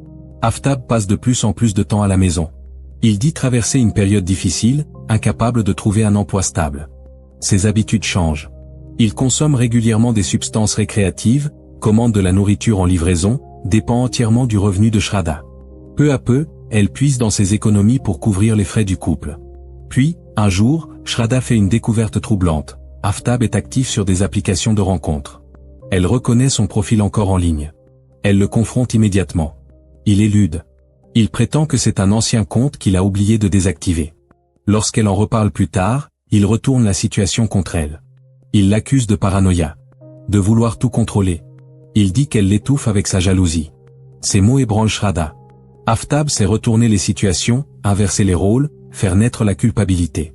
Aftab passe de plus en plus de temps à la maison. Il dit traverser une période difficile, incapable de trouver un emploi stable. Ses habitudes changent. Il consomme régulièrement des substances récréatives, commande de la nourriture en livraison, dépend entièrement du revenu de Shraddha. Peu à peu, elle puise dans ses économies pour couvrir les frais du couple. Puis, un jour, Shraddha fait une découverte troublante. Aftab est actif sur des applications de rencontres. Elle reconnaît son profil encore en ligne. Elle le confronte immédiatement. Il élude. Il prétend que c'est un ancien compte qu'il a oublié de désactiver. Lorsqu'elle en reparle plus tard, il retourne la situation contre elle. Il l'accuse de paranoïa. De vouloir tout contrôler. Il dit qu'elle l'étouffe avec sa jalousie. Ces mots ébranlent Shraddha. Aftab sait retourner les situations, inverser les rôles, faire naître la culpabilité.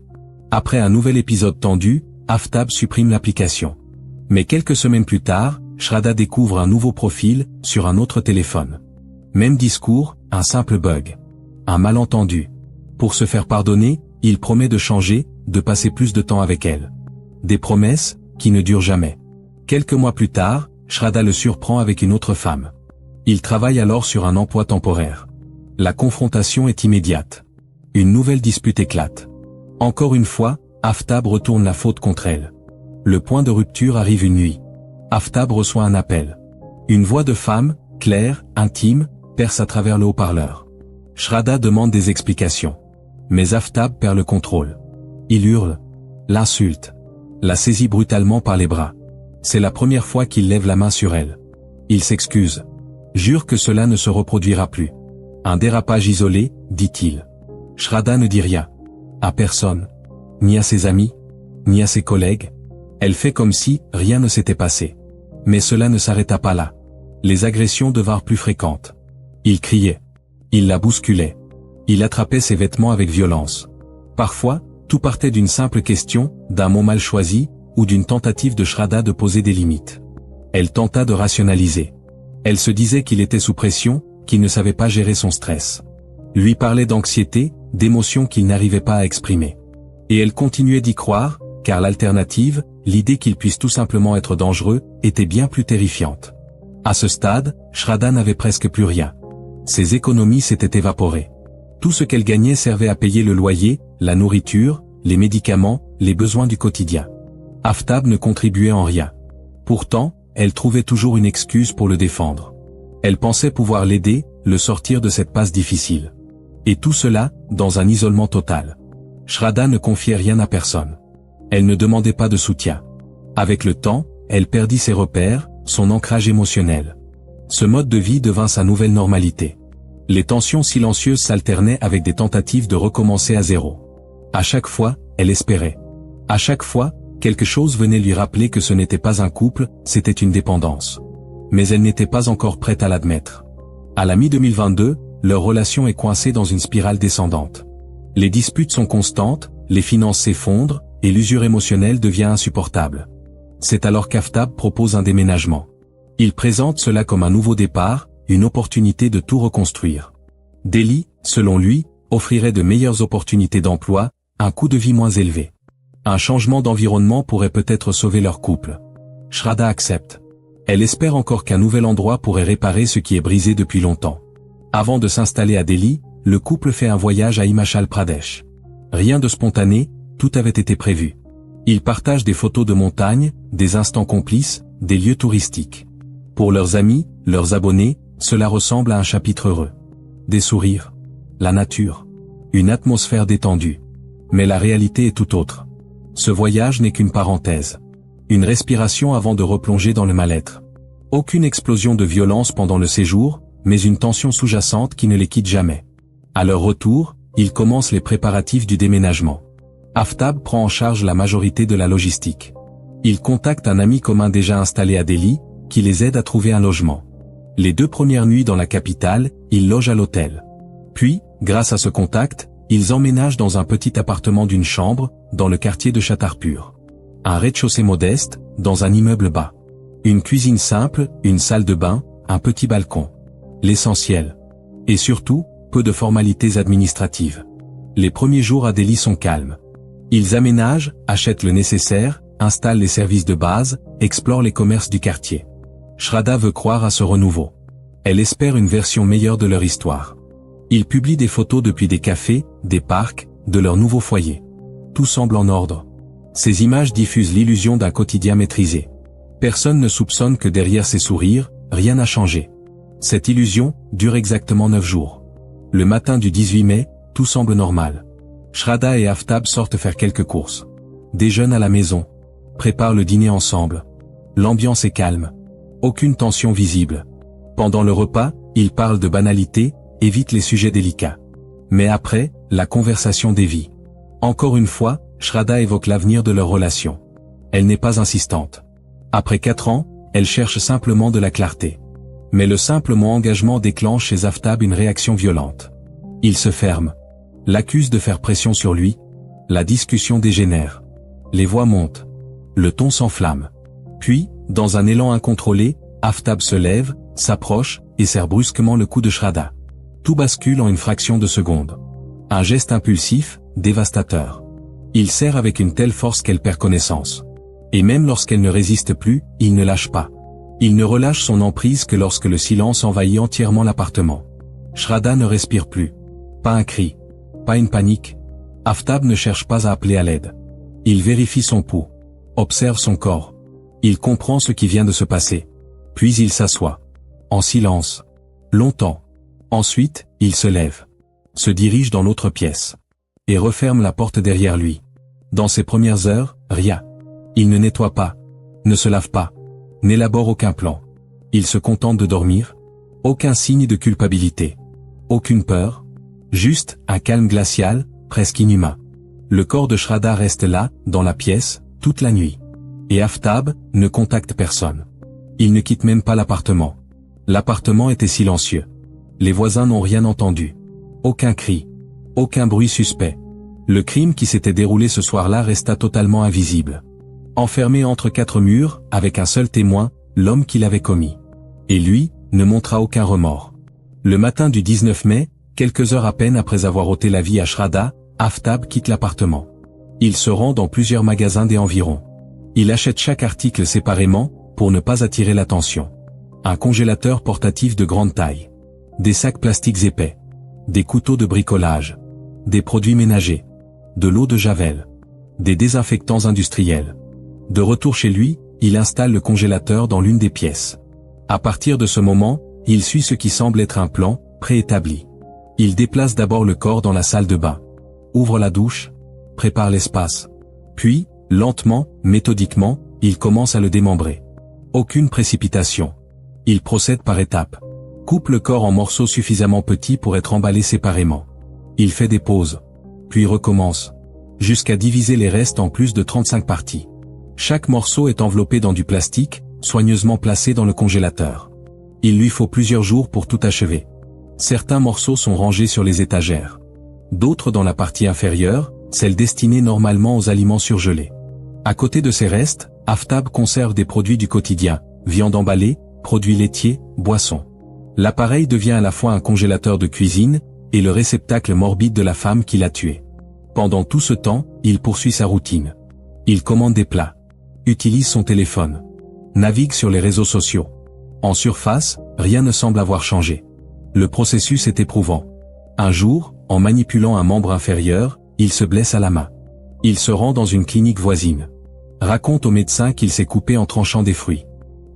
Après un nouvel épisode tendu, Aftab supprime l'application. Mais quelques semaines plus tard, Shraddha découvre un nouveau profil, sur un autre téléphone. Même discours, un simple bug. Un malentendu. Pour se faire pardonner, il promet de changer, de passer plus de temps avec elle. Des promesses, qui ne durent jamais. Quelques mois plus tard, Shraddha le surprend avec une autre femme. Il travaille alors sur un emploi temporaire. La confrontation est immédiate. Une nouvelle dispute éclate. Encore une fois, Aftab retourne la faute contre elle. Le point de rupture arrive une nuit. Aftab reçoit un appel. Une voix de femme, claire, intime, perce à travers le haut-parleur. Shraddha demande des explications. Mais Aftab perd le contrôle. Il hurle. L'insulte. La saisit brutalement par les bras. C'est la première fois qu'il lève la main sur elle. Il s'excuse. Jure que cela ne se reproduira plus. Un dérapage isolé, dit-il. Shraddha ne dit rien. À personne. Ni à ses amis, ni à ses collègues. Elle fait comme si rien ne s'était passé. Mais cela ne s'arrêta pas là. Les agressions devinrent plus fréquentes. Il criait. Il la bousculait. Il attrapait ses vêtements avec violence. Parfois, tout partait d'une simple question, d'un mot mal choisi, ou d'une tentative de Shraddha de poser des limites. Elle tenta de rationaliser. Elle se disait qu'il était sous pression, qu'il ne savait pas gérer son stress. Lui parlait d'anxiété, d'émotions qu'il n'arrivait pas à exprimer. Et elle continuait d'y croire, car l'alternative, l'idée qu'il puisse tout simplement être dangereux, était bien plus terrifiante. À ce stade, Shraddha n'avait presque plus rien. Ses économies s'étaient évaporées. Tout ce qu'elle gagnait servait à payer le loyer, la nourriture, les médicaments, les besoins du quotidien. Aftab ne contribuait en rien. Pourtant, elle trouvait toujours une excuse pour le défendre. Elle pensait pouvoir l'aider, le sortir de cette passe difficile. Et tout cela, dans un isolement total. Shraddha ne confiait rien à personne. Elle ne demandait pas de soutien. Avec le temps, elle perdit ses repères, son ancrage émotionnel. Ce mode de vie devint sa nouvelle normalité. Les tensions silencieuses s'alternaient avec des tentatives de recommencer à zéro. À chaque fois, elle espérait. À chaque fois, quelque chose venait lui rappeler que ce n'était pas un couple, c'était une dépendance. Mais elle n'était pas encore prête à l'admettre. À la mi-2022, leur relation est coincée dans une spirale descendante. Les disputes sont constantes, les finances s'effondrent, et l'usure émotionnelle devient insupportable. C'est alors qu'Aftab propose un déménagement. Il présente cela comme un nouveau départ, une opportunité de tout reconstruire. Delhi, selon lui, offrirait de meilleures opportunités d'emploi, un coût de vie moins élevé. Un changement d'environnement pourrait peut-être sauver leur couple. Shraddha accepte. Elle espère encore qu'un nouvel endroit pourrait réparer ce qui est brisé depuis longtemps. Avant de s'installer à Delhi, le couple fait un voyage à Himachal Pradesh. Rien de spontané, tout avait été prévu. Ils partagent des photos de montagnes, des instants complices, des lieux touristiques. Pour leurs amis, leurs abonnés, cela ressemble à un chapitre heureux. Des sourires. La nature. Une atmosphère détendue. Mais la réalité est tout autre. Ce voyage n'est qu'une parenthèse. Une respiration avant de replonger dans le mal-être. Aucune explosion de violence pendant le séjour, mais une tension sous-jacente qui ne les quitte jamais. À leur retour, ils commencent les préparatifs du déménagement. Aftab prend en charge la majorité de la logistique. Il contacte un ami commun déjà installé à Delhi, qui les aide à trouver un logement. Les 2 premières nuits dans la capitale, ils logent à l'hôtel. Puis, grâce à ce contact, ils emménagent dans un petit appartement d'une chambre, dans le quartier de Chhatarpur. Un rez-de-chaussée modeste, dans un immeuble bas. Une cuisine simple, une salle de bain, un petit balcon. L'essentiel. Et surtout, peu de formalités administratives. Les premiers jours à Delhi sont calmes. Ils aménagent, achètent le nécessaire, installent les services de base, explorent les commerces du quartier. Shraddha veut croire à ce renouveau. Elle espère une version meilleure de leur histoire. Ils publient des photos depuis des cafés, des parcs, de leur nouveau foyer. Tout semble en ordre. Ces images diffusent l'illusion d'un quotidien maîtrisé. Personne ne soupçonne que derrière ces sourires, rien n'a changé. Cette illusion dure exactement 9 jours. Le matin du 18 mai, tout semble normal. Shraddha et Aftab sortent faire quelques courses. Déjeunent à la maison. Préparent le dîner ensemble. L'ambiance est calme. Aucune tension visible. Pendant le repas, ils parlent de banalités, évitent les sujets délicats. Mais après, la conversation dévie. Encore une fois, Shraddha évoque l'avenir de leur relation. Elle n'est pas insistante. Après 4 ans, elle cherche simplement de la clarté. Mais le simple mot engagement déclenche chez Aftab une réaction violente. Il se ferme. L'accuse de faire pression sur lui. La discussion dégénère. Les voix montent. Le ton s'enflamme. Puis, dans un élan incontrôlé, Aftab se lève, s'approche, et serre brusquement le cou de Shraddha. Tout bascule en une fraction de seconde. Un geste impulsif, dévastateur. Il serre avec une telle force qu'elle perd connaissance. Et même lorsqu'elle ne résiste plus, il ne lâche pas. Il ne relâche son emprise que lorsque le silence envahit entièrement l'appartement. Shraddha ne respire plus. Pas un cri. Pas une panique. Aftab ne cherche pas à appeler à l'aide. Il vérifie son pouls. Observe son corps. Il comprend ce qui vient de se passer. Puis il s'assoit. En silence. Longtemps. Ensuite, il se lève. Se dirige dans l'autre pièce. Et referme la porte derrière lui. Dans ses premières heures, rien. Il ne nettoie pas. Ne se lave pas. N'élabore aucun plan. Il se contente de dormir. Aucun signe de culpabilité. Aucune peur. Juste un calme glacial, presque inhumain. Le corps de Shraddha reste là, dans la pièce, toute la nuit. Et Aftab ne contacte personne. Il ne quitte même pas l'appartement. L'appartement était silencieux. Les voisins n'ont rien entendu. Aucun cri. Aucun bruit suspect. Le crime qui s'était déroulé ce soir-là resta totalement invisible. Enfermé entre 4 murs, avec un seul témoin, l'homme qui l'avait commis. Et lui, ne montra aucun remords. Le matin du 19 mai, quelques heures à peine après avoir ôté la vie à Shraddha, Aftab quitte l'appartement. Il se rend dans plusieurs magasins des environs. Il achète chaque article séparément, pour ne pas attirer l'attention. Un congélateur portatif de grande taille. Des sacs plastiques épais. Des couteaux de bricolage. Des produits ménagers. De l'eau de javel. Des désinfectants industriels. De retour chez lui, il installe le congélateur dans l'une des pièces. À partir de ce moment, il suit ce qui semble être un plan, préétabli. Il déplace d'abord le corps dans la salle de bain. Ouvre la douche. Prépare l'espace. Puis, lentement, méthodiquement, il commence à le démembrer. Aucune précipitation. Il procède par étapes. Coupe le corps en morceaux suffisamment petits pour être emballés séparément. Il fait des pauses. Puis recommence. Jusqu'à diviser les restes en plus de 35 parties. Chaque morceau est enveloppé dans du plastique, soigneusement placé dans le congélateur. Il lui faut plusieurs jours pour tout achever. Certains morceaux sont rangés sur les étagères. D'autres dans la partie inférieure, celle destinée normalement aux aliments surgelés. À côté de ces restes, Aftab conserve des produits du quotidien, viande emballée, produits laitiers, boissons. L'appareil devient à la fois un congélateur de cuisine, et le réceptacle morbide de la femme qui l'a tué. Pendant tout ce temps, il poursuit sa routine. Il commande des plats. Utilise son téléphone. Navigue sur les réseaux sociaux. En surface, rien ne semble avoir changé. Le processus est éprouvant. Un jour, en manipulant un membre inférieur, il se blesse à la main. Il se rend dans une clinique voisine. Raconte au médecin qu'il s'est coupé en tranchant des fruits.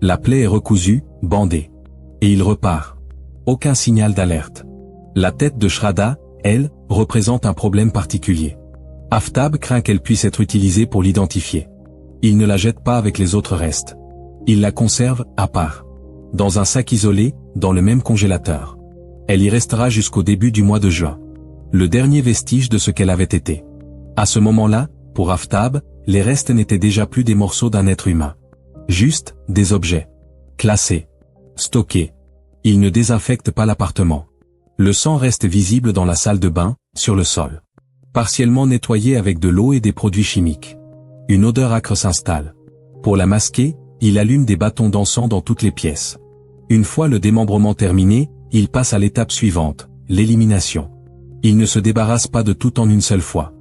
La plaie est recousue, bandée. Et il repart. Aucun signal d'alerte. La tête de Shraddha, elle, représente un problème particulier. Aftab craint qu'elle puisse être utilisée pour l'identifier. Il ne la jette pas avec les autres restes. Il la conserve, à part. Dans un sac isolé, dans le même congélateur. Elle y restera jusqu'au début du mois de juin. Le dernier vestige de ce qu'elle avait été. À ce moment-là, pour Aftab, les restes n'étaient déjà plus des morceaux d'un être humain. Juste, des objets. Classés. Stockés. Il ne désinfecte pas l'appartement. Le sang reste visible dans la salle de bain, sur le sol. Partiellement nettoyé avec de l'eau et des produits chimiques. Une odeur âcre s'installe. Pour la masquer, il allume des bâtons d'encens dans toutes les pièces. Une fois le démembrement terminé, il passe à l'étape suivante, l'élimination. Il ne se débarrasse pas de tout en une seule fois.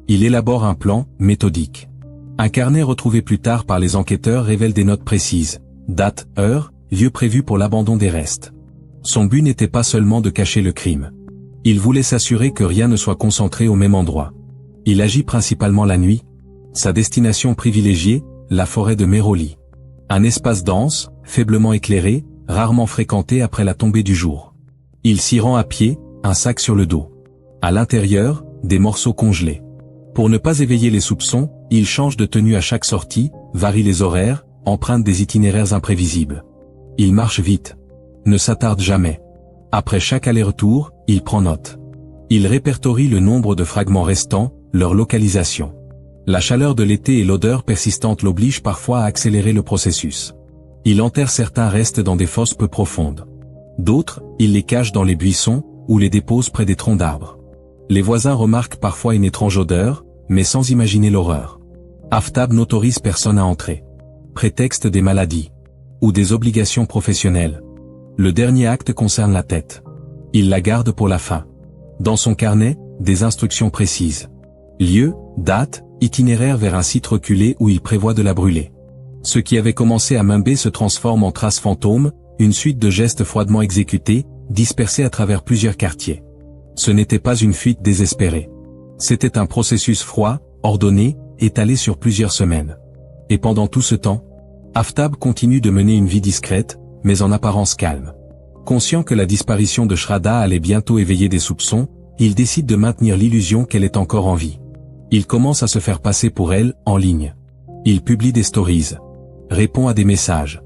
Il élabore un plan, méthodique. Un carnet retrouvé plus tard par les enquêteurs révèle des notes précises, date, heure, lieu prévu pour l'abandon des restes. Son but n'était pas seulement de cacher le crime. Il voulait s'assurer que rien ne soit concentré au même endroit. Il agit principalement la nuit. Sa destination privilégiée, la forêt de Mehrauli. Un espace dense, faiblement éclairé, rarement fréquenté après la tombée du jour. Il s'y rend à pied, un sac sur le dos. À l'intérieur, des morceaux congelés. Pour ne pas éveiller les soupçons, il change de tenue à chaque sortie, varie les horaires, emprunte des itinéraires imprévisibles. Il marche vite. Ne s'attarde jamais. Après chaque aller-retour, il prend note. Il répertorie le nombre de fragments restants, leur localisation. La chaleur de l'été et l'odeur persistante l'obligent parfois à accélérer le processus. Il enterre certains restes dans des fosses peu profondes. D'autres, il les cache dans les buissons, ou les dépose près des troncs d'arbres. Les voisins remarquent parfois une étrange odeur, mais sans imaginer l'horreur. Aftab n'autorise personne à entrer. Prétexte des maladies. Ou des obligations professionnelles. Le dernier acte concerne la tête. Il la garde pour la fin. Dans son carnet, des instructions précises. Lieu, date, itinéraire vers un site reculé où il prévoit de la brûler. Ce qui avait commencé à Mimbé se transforme en trace fantôme, une suite de gestes froidement exécutés, dispersés à travers plusieurs quartiers. Ce n'était pas une fuite désespérée. C'était un processus froid, ordonné, étalé sur plusieurs semaines. Et pendant tout ce temps, Aftab continue de mener une vie discrète, mais en apparence calme. Conscient que la disparition de Shraddha allait bientôt éveiller des soupçons, il décide de maintenir l'illusion qu'elle est encore en vie. Il commence à se faire passer pour elle, en ligne. Il publie des stories. Répond à des messages.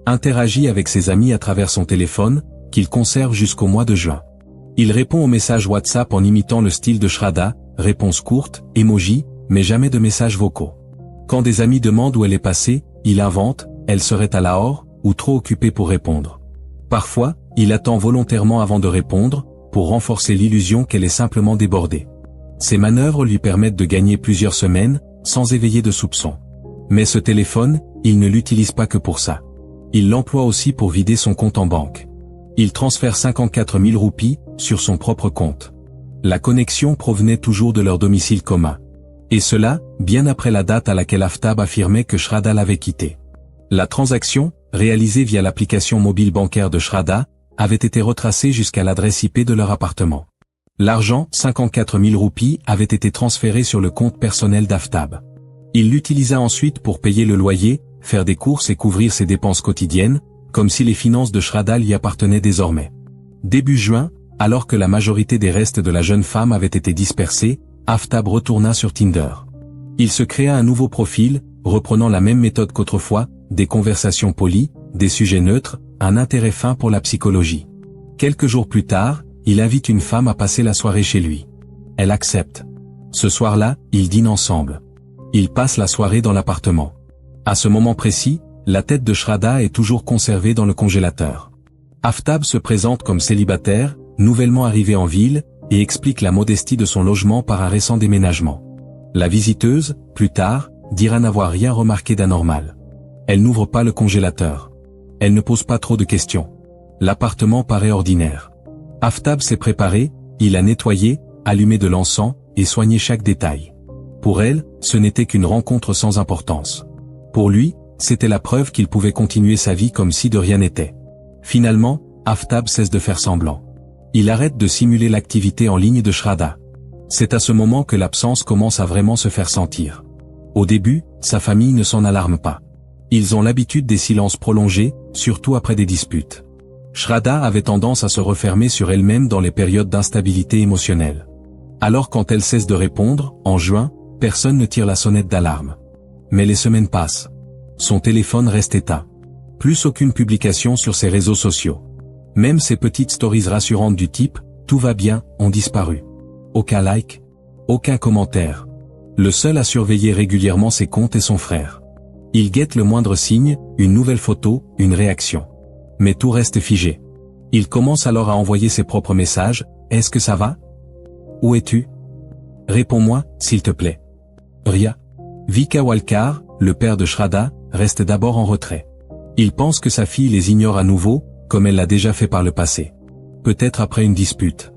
Interagit avec ses amis à travers son téléphone, qu'il conserve jusqu'au mois de juin. Il répond aux messages WhatsApp en imitant le style de Shraddha, réponses courtes, emojis, mais jamais de messages vocaux. Quand des amis demandent où elle est passée, il invente, elle serait à Lahore, ou trop occupée pour répondre. Parfois, il attend volontairement avant de répondre, pour renforcer l'illusion qu'elle est simplement débordée. Ces manœuvres lui permettent de gagner plusieurs semaines, sans éveiller de soupçons. Mais ce téléphone, il ne l'utilise pas que pour ça. Il l'emploie aussi pour vider son compte en banque. Il transfère 54 000 roupies, sur son propre compte. La connexion provenait toujours de leur domicile commun. Et cela, bien après la date à laquelle Aftab affirmait que Shraddha l'avait quitté. La transaction, réalisée via l'application mobile bancaire de Shraddha, avait été retracée jusqu'à l'adresse IP de leur appartement. L'argent, 54 000 roupies, avait été transféré sur le compte personnel d'Aftab. Il l'utilisa ensuite pour payer le loyer, faire des courses et couvrir ses dépenses quotidiennes, comme si les finances de Shraddha lui appartenaient désormais. Début juin, alors que la majorité des restes de la jeune femme avaient été dispersés, Aftab retourna sur Tinder. Il se créa un nouveau profil, reprenant la même méthode qu'autrefois, des conversations polies, des sujets neutres, un intérêt fin pour la psychologie. Quelques jours plus tard, il invite une femme à passer la soirée chez lui. Elle accepte. Ce soir-là, ils dînent ensemble. Ils passent la soirée dans l'appartement. À ce moment précis, la tête de Shraddha est toujours conservée dans le congélateur. Aftab se présente comme célibataire, nouvellement arrivé en ville, et explique la modestie de son logement par un récent déménagement. La visiteuse, plus tard, dira n'avoir rien remarqué d'anormal. Elle n'ouvre pas le congélateur. Elle ne pose pas trop de questions. L'appartement paraît ordinaire. Aftab s'est préparé, il a nettoyé, allumé de l'encens, et soigné chaque détail. Pour elle, ce n'était qu'une rencontre sans importance. Pour lui, c'était la preuve qu'il pouvait continuer sa vie comme si de rien n'était. Finalement, Aftab cesse de faire semblant. Il arrête de simuler l'activité en ligne de Shraddha. C'est à ce moment que l'absence commence à vraiment se faire sentir. Au début, sa famille ne s'en alarme pas. Ils ont l'habitude des silences prolongés, surtout après des disputes. Shraddha avait tendance à se refermer sur elle-même dans les périodes d'instabilité émotionnelle. Alors quand elle cesse de répondre, en juin, personne ne tire la sonnette d'alarme. Mais les semaines passent. Son téléphone reste éteint. Plus aucune publication sur ses réseaux sociaux. Même ses petites stories rassurantes du type « Tout va bien » ont disparu. Aucun like, aucun commentaire. Le seul à surveiller régulièrement ses comptes est son frère. Il guette le moindre signe, une nouvelle photo, une réaction. Mais tout reste figé. Il commence alors à envoyer ses propres messages « Est-ce que ça va ? Où es-tu ? Réponds-moi, s'il te plaît. » Ria. Vika Walkar, le père de Shraddha, reste d'abord en retrait. Il pense que sa fille les ignore à nouveau, comme elle l'a déjà fait par le passé. Peut-être après une dispute.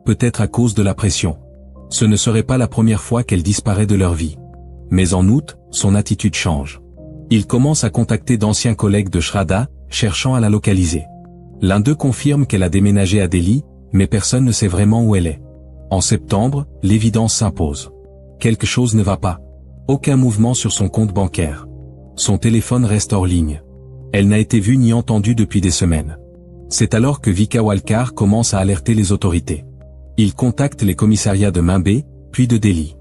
Peut-être à cause de la pression. Ce ne serait pas la première fois qu'elle disparaît de leur vie. Mais en août, son attitude change. Il commence à contacter d'anciens collègues de Shraddha, cherchant à la localiser. L'un d'eux confirme qu'elle a déménagé à Delhi, mais personne ne sait vraiment où elle est. En septembre, l'évidence s'impose. Quelque chose ne va pas. Aucun mouvement sur son compte bancaire. Son téléphone reste hors ligne. Elle n'a été vue ni entendue depuis des semaines. C'est alors que Vika Walkar commence à alerter les autorités. Il contacte les commissariats de Mumbai, puis de Delhi.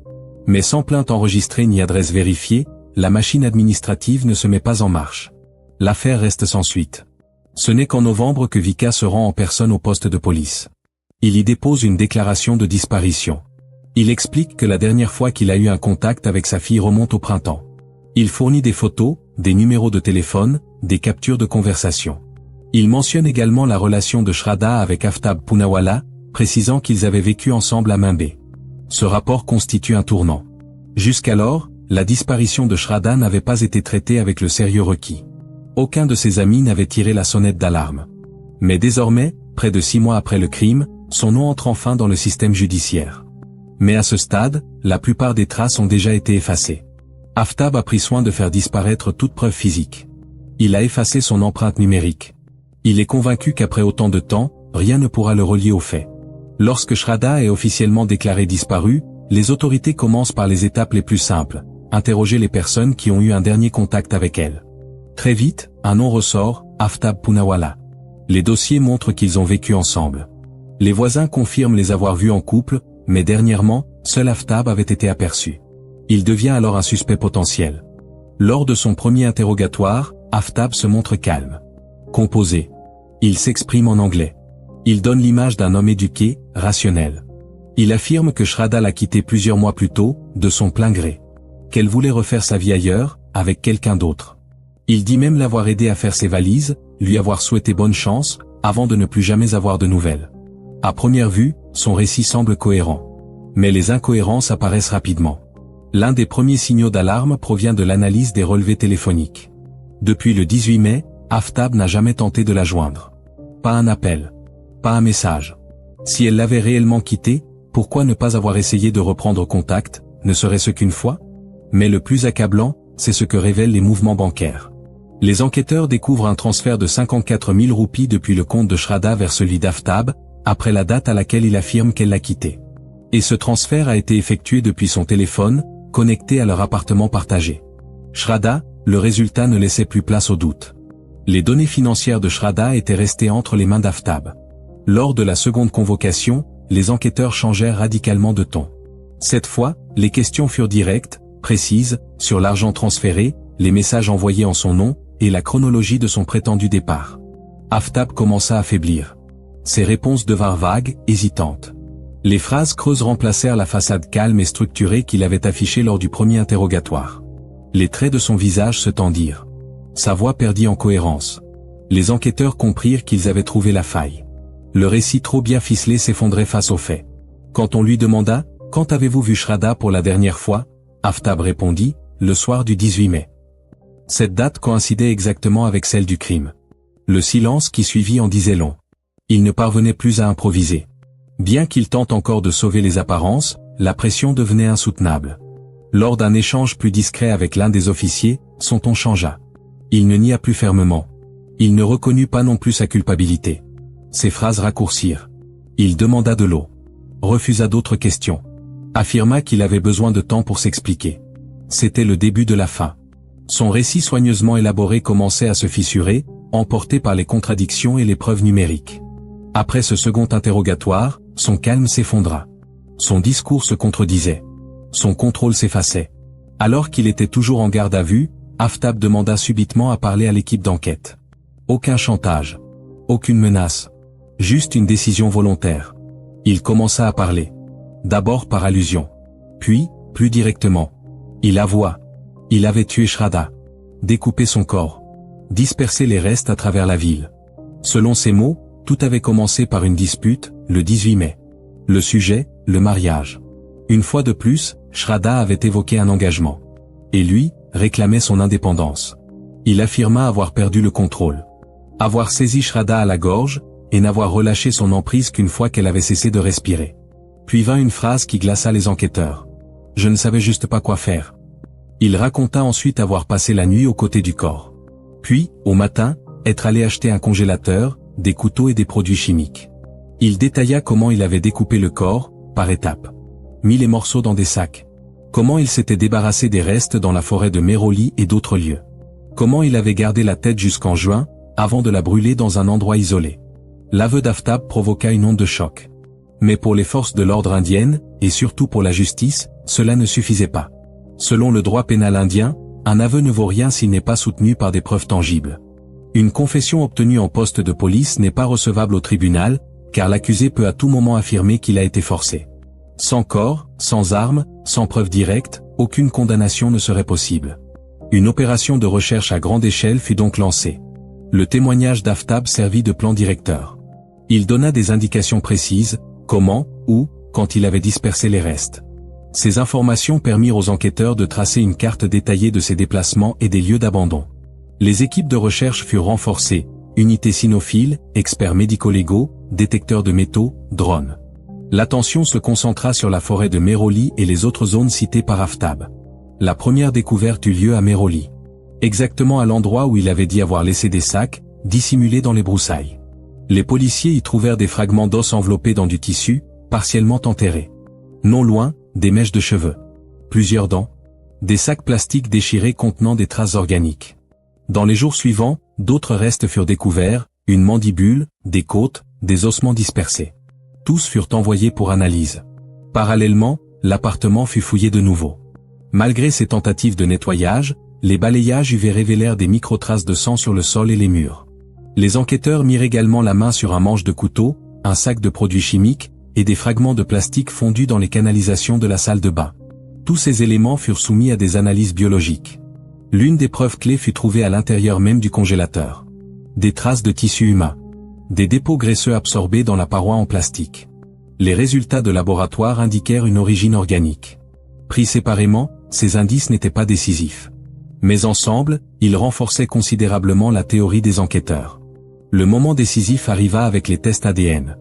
Mais sans plainte enregistrée ni adresse vérifiée, la machine administrative ne se met pas en marche. L'affaire reste sans suite. Ce n'est qu'en novembre que Vika se rend en personne au poste de police. Il y dépose une déclaration de disparition. Il explique que la dernière fois qu'il a eu un contact avec sa fille remonte au printemps. Il fournit des photos, des numéros de téléphone, des captures de conversation. Il mentionne également la relation de Shraddha avec Aftab Poonawalla, précisant qu'ils avaient vécu ensemble à Mumbai. Ce rapport constitue un tournant. Jusqu'alors, la disparition de Shraddha n'avait pas été traitée avec le sérieux requis. Aucun de ses amis n'avait tiré la sonnette d'alarme. Mais désormais, près de 6 mois après le crime, son nom entre enfin dans le système judiciaire. Mais à ce stade, la plupart des traces ont déjà été effacées. Aftab a pris soin de faire disparaître toute preuve physique. Il a effacé son empreinte numérique. Il est convaincu qu'après autant de temps, rien ne pourra le relier aux faits. Lorsque Shraddha est officiellement déclarée disparue, les autorités commencent par les étapes les plus simples, interroger les personnes qui ont eu un dernier contact avec elle. Très vite, un nom ressort, Aftab Poonawalla. Les dossiers montrent qu'ils ont vécu ensemble. Les voisins confirment les avoir vus en couple, mais dernièrement, seul Aftab avait été aperçu. Il devient alors un suspect potentiel. Lors de son premier interrogatoire, Aftab se montre calme. Composé. Il s'exprime en anglais. Il donne l'image d'un homme éduqué, rationnel. Il affirme que Shraddha l'a quitté plusieurs mois plus tôt, de son plein gré. Qu'elle voulait refaire sa vie ailleurs, avec quelqu'un d'autre. Il dit même l'avoir aidé à faire ses valises, lui avoir souhaité bonne chance, avant de ne plus jamais avoir de nouvelles. À première vue, son récit semble cohérent. Mais les incohérences apparaissent rapidement. L'un des premiers signaux d'alarme provient de l'analyse des relevés téléphoniques. Depuis le 18 mai, Aftab n'a jamais tenté de la joindre. Pas un appel. Pas un message. Si elle l'avait réellement quitté, pourquoi ne pas avoir essayé de reprendre contact, ne serait-ce qu'une fois ? Mais le plus accablant, c'est ce que révèlent les mouvements bancaires. Les enquêteurs découvrent un transfert de 54 000 roupies depuis le compte de Shraddha vers celui d'Aftab, après la date à laquelle il affirme qu'elle l'a quitté. Et ce transfert a été effectué depuis son téléphone, connecté à leur appartement partagé. Shraddha, le résultat ne laissait plus place au doute. Les données financières de Shraddha étaient restées entre les mains d'Aftab. Lors de la seconde convocation, les enquêteurs changèrent radicalement de ton. Cette fois, les questions furent directes, précises, sur l'argent transféré, les messages envoyés en son nom, et la chronologie de son prétendu départ. Aftab commença à faiblir. Ses réponses devinrent vagues, hésitantes. Les phrases creuses remplacèrent la façade calme et structurée qu'il avait affichée lors du premier interrogatoire. Les traits de son visage se tendirent. Sa voix perdit en cohérence. Les enquêteurs comprirent qu'ils avaient trouvé la faille. Le récit trop bien ficelé s'effondrait face aux faits. Quand on lui demanda « Quand avez-vous vu Shraddha pour la dernière fois ?», Aftab répondit « Le soir du 18 mai ». Cette date coïncidait exactement avec celle du crime. Le silence qui suivit en disait long. Il ne parvenait plus à improviser. Bien qu'il tente encore de sauver les apparences, la pression devenait insoutenable. Lors d'un échange plus discret avec l'un des officiers, son ton changea. Il ne nia plus fermement. Il ne reconnut pas non plus sa culpabilité. Ses phrases raccourcirent. Il demanda de l'eau. Refusa d'autres questions. Affirma qu'il avait besoin de temps pour s'expliquer. C'était le début de la fin. Son récit soigneusement élaboré commençait à se fissurer, emporté par les contradictions et les preuves numériques. Après ce second interrogatoire, son calme s'effondra. Son discours se contredisait. Son contrôle s'effaçait. Alors qu'il était toujours en garde à vue, Aftab demanda subitement à parler à l'équipe d'enquête. Aucun chantage. Aucune menace. Juste une décision volontaire. Il commença à parler. D'abord par allusion. Puis, plus directement. Il avoua. Il avait tué Shraddha. Découpé son corps. Dispersé les restes à travers la ville. Selon ses mots, tout avait commencé par une dispute, le 18 mai. Le sujet, le mariage. Une fois de plus, Shraddha avait évoqué un engagement. Et lui, réclamait son indépendance. Il affirma avoir perdu le contrôle. Avoir saisi Shraddha à la gorge, et n'avoir relâché son emprise qu'une fois qu'elle avait cessé de respirer. Puis vint une phrase qui glaça les enquêteurs. Je ne savais juste pas quoi faire. Il raconta ensuite avoir passé la nuit aux côtés du corps. Puis, au matin, être allé acheter un congélateur, des couteaux et des produits chimiques. Il détailla comment il avait découpé le corps, par étapes. Mis les morceaux dans des sacs. Comment il s'était débarrassé des restes dans la forêt de Mehrauli et d'autres lieux. Comment il avait gardé la tête jusqu'en juin, avant de la brûler dans un endroit isolé. L'aveu d'Aftab provoqua une onde de choc. Mais pour les forces de l'ordre indiennes, et surtout pour la justice, cela ne suffisait pas. Selon le droit pénal indien, un aveu ne vaut rien s'il n'est pas soutenu par des preuves tangibles. Une confession obtenue en poste de police n'est pas recevable au tribunal, car l'accusé peut à tout moment affirmer qu'il a été forcé. Sans corps, sans armes, sans preuve directe, aucune condamnation ne serait possible. Une opération de recherche à grande échelle fut donc lancée. Le témoignage d'Aftab servit de plan directeur. Il donna des indications précises, comment, où, quand il avait dispersé les restes. Ces informations permirent aux enquêteurs de tracer une carte détaillée de ses déplacements et des lieux d'abandon. Les équipes de recherche furent renforcées, unités cynophiles, experts médico-légaux, détecteurs de métaux, drones. L'attention se concentra sur la forêt de Mehrauli et les autres zones citées par Aftab. La première découverte eut lieu à Mehrauli. Exactement à l'endroit où il avait dit avoir laissé des sacs, dissimulés dans les broussailles. Les policiers y trouvèrent des fragments d'os enveloppés dans du tissu, partiellement enterrés. Non loin, des mèches de cheveux. Plusieurs dents. Des sacs plastiques déchirés contenant des traces organiques. Dans les jours suivants, d'autres restes furent découverts, une mandibule, des côtes, des ossements dispersés. Tous furent envoyés pour analyse. Parallèlement, l'appartement fut fouillé de nouveau. Malgré ces tentatives de nettoyage, les balayages UV révélèrent des micro-traces de sang sur le sol et les murs. Les enquêteurs mirent également la main sur un manche de couteau, un sac de produits chimiques, et des fragments de plastique fondus dans les canalisations de la salle de bain. Tous ces éléments furent soumis à des analyses biologiques. L'une des preuves clés fut trouvée à l'intérieur même du congélateur. Des traces de tissu humain. Des dépôts graisseux absorbés dans la paroi en plastique. Les résultats de laboratoire indiquèrent une origine organique. Pris séparément, ces indices n'étaient pas décisifs. Mais ensemble, ils renforçaient considérablement la théorie des enquêteurs. Le moment décisif arriva avec les tests ADN.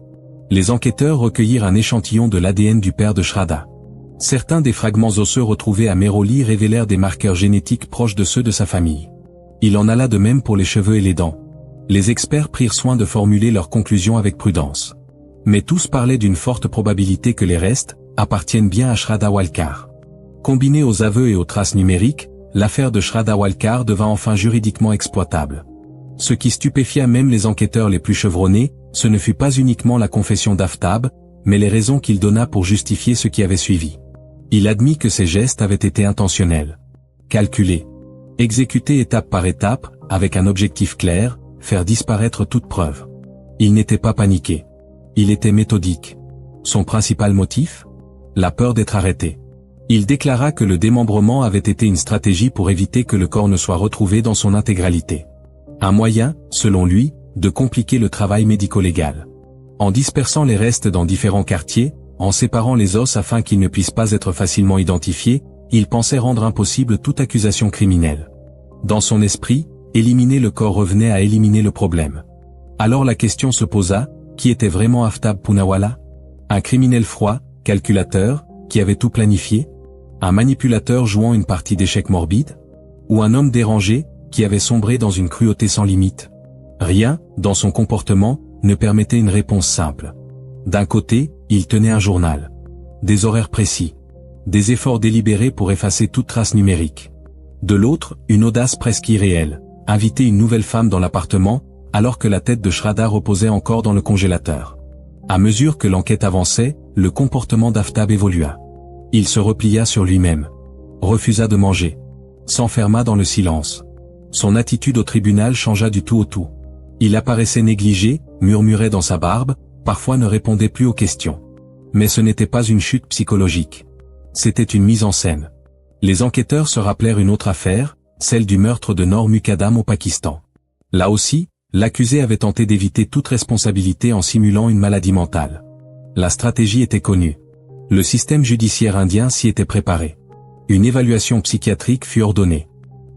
Les enquêteurs recueillirent un échantillon de l'ADN du père de Shraddha. Certains des fragments osseux retrouvés à Mehrauli révélèrent des marqueurs génétiques proches de ceux de sa famille. Il en alla de même pour les cheveux et les dents. Les experts prirent soin de formuler leurs conclusions avec prudence. Mais tous parlaient d'une forte probabilité que les restes appartiennent bien à Shraddha Walkar. Combinée aux aveux et aux traces numériques, l'affaire de Shraddha Walkar devint enfin juridiquement exploitable. Ce qui stupéfia même les enquêteurs les plus chevronnés, ce ne fut pas uniquement la confession d'Aftab, mais les raisons qu'il donna pour justifier ce qui avait suivi. Il admit que ses gestes avaient été intentionnels. Calculés. Exécutés étape par étape, avec un objectif clair, faire disparaître toute preuve. Il n'était pas paniqué. Il était méthodique. Son principal motif? La peur d'être arrêté. Il déclara que le démembrement avait été une stratégie pour éviter que le corps ne soit retrouvé dans son intégralité. Un moyen, selon lui, de compliquer le travail médico-légal. En dispersant les restes dans différents quartiers, en séparant les os afin qu'ils ne puissent pas être facilement identifiés, il pensait rendre impossible toute accusation criminelle. Dans son esprit, éliminer le corps revenait à éliminer le problème. Alors la question se posa, qui était vraiment Aftab Poonawalla? Un criminel froid, calculateur, qui avait tout planifié? Un manipulateur jouant une partie d'échecs morbide? Ou un homme dérangé, qui avait sombré dans une cruauté sans limite? Rien, dans son comportement, ne permettait une réponse simple. D'un côté, il tenait un journal. Des horaires précis. Des efforts délibérés pour effacer toute trace numérique. De l'autre, une audace presque irréelle. Inviter une nouvelle femme dans l'appartement, alors que la tête de Shraddha reposait encore dans le congélateur. À mesure que l'enquête avançait, le comportement d'Aftab évolua. Il se replia sur lui-même. Refusa de manger. S'enferma dans le silence. Son attitude au tribunal changea du tout au tout. Il apparaissait négligé, murmurait dans sa barbe, parfois ne répondait plus aux questions. Mais ce n'était pas une chute psychologique. C'était une mise en scène. Les enquêteurs se rappelèrent une autre affaire, celle du meurtre de Noor Mukadam au Pakistan. Là aussi, l'accusé avait tenté d'éviter toute responsabilité en simulant une maladie mentale. La stratégie était connue. Le système judiciaire indien s'y était préparé. Une évaluation psychiatrique fut ordonnée.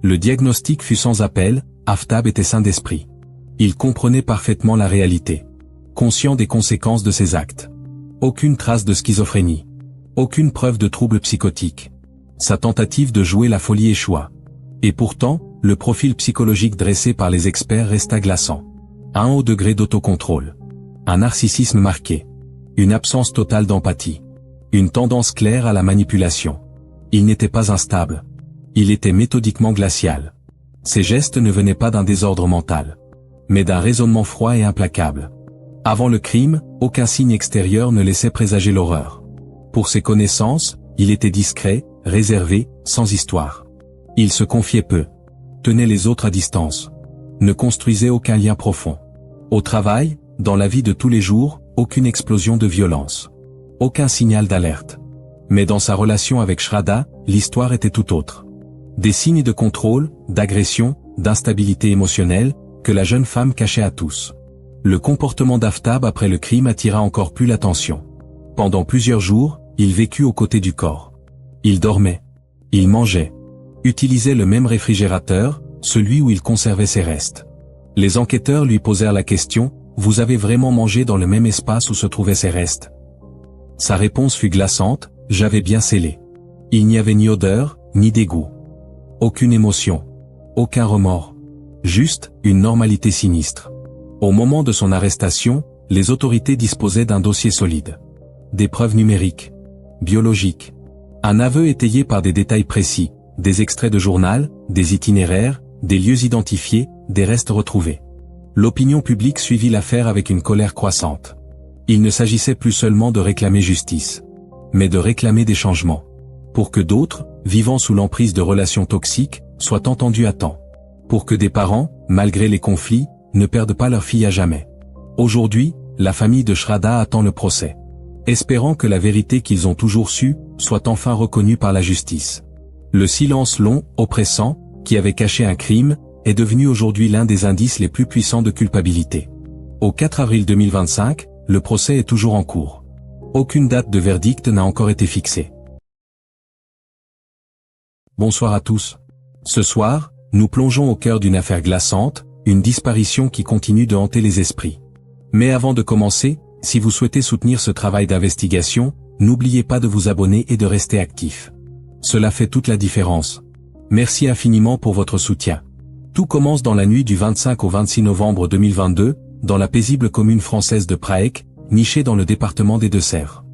Le diagnostic fut sans appel, Aftab était sain d'esprit. Il comprenait parfaitement la réalité. Conscient des conséquences de ses actes. Aucune trace de schizophrénie. Aucune preuve de trouble psychotique. Sa tentative de jouer la folie échoua. Et pourtant, le profil psychologique dressé par les experts resta glaçant. Un haut degré d'autocontrôle. Un narcissisme marqué. Une absence totale d'empathie. Une tendance claire à la manipulation. Il n'était pas instable. Il était méthodiquement glacial. Ses gestes ne venaient pas d'un désordre mental, mais d'un raisonnement froid et implacable. Avant le crime, aucun signe extérieur ne laissait présager l'horreur. Pour ses connaissances, il était discret, réservé, sans histoire. Il se confiait peu. Tenait les autres à distance. Ne construisait aucun lien profond. Au travail, dans la vie de tous les jours, aucune explosion de violence. Aucun signal d'alerte. Mais dans sa relation avec Shraddha, l'histoire était tout autre. Des signes de contrôle, d'agression, d'instabilité émotionnelle, que la jeune femme cachait à tous. Le comportement d'Aftab après le crime attira encore plus l'attention. Pendant plusieurs jours, il vécut aux côtés du corps. Il dormait. Il mangeait. Utilisait le même réfrigérateur, celui où il conservait ses restes. Les enquêteurs lui posèrent la question, « Vous avez vraiment mangé dans le même espace où se trouvaient ses restes ?» Sa réponse fut glaçante, « J'avais bien scellé. » Il n'y avait ni odeur, ni dégoût. Aucune émotion. Aucun remords. Juste, une normalité sinistre. Au moment de son arrestation, les autorités disposaient d'un dossier solide. Des preuves numériques. Biologiques. Un aveu étayé par des détails précis, des extraits de journal, des itinéraires, des lieux identifiés, des restes retrouvés. L'opinion publique suivit l'affaire avec une colère croissante. Il ne s'agissait plus seulement de réclamer justice, mais de réclamer des changements. Pour que d'autres, vivant sous l'emprise de relations toxiques, soient entendus à temps. Pour que des parents, malgré les conflits, ne perdent pas leur fille à jamais. Aujourd'hui, la famille de Shraddha attend le procès. Espérant que la vérité qu'ils ont toujours su, soit enfin reconnue par la justice. Le silence long, oppressant, qui avait caché un crime, est devenu aujourd'hui l'un des indices les plus puissants de culpabilité. Au 4 avril 2025, le procès est toujours en cours. Aucune date de verdict n'a encore été fixée. Bonsoir à tous. Ce soir, nous plongeons au cœur d'une affaire glaçante, une disparition qui continue de hanter les esprits. Mais avant de commencer, si vous souhaitez soutenir ce travail d'investigation, n'oubliez pas de vous abonner et de rester actif. Cela fait toute la différence. Merci infiniment pour votre soutien. Tout commence dans la nuit du 25 au 26 novembre 2022, dans la paisible commune française de Praek, nichée dans le département des Deux-Sèvres.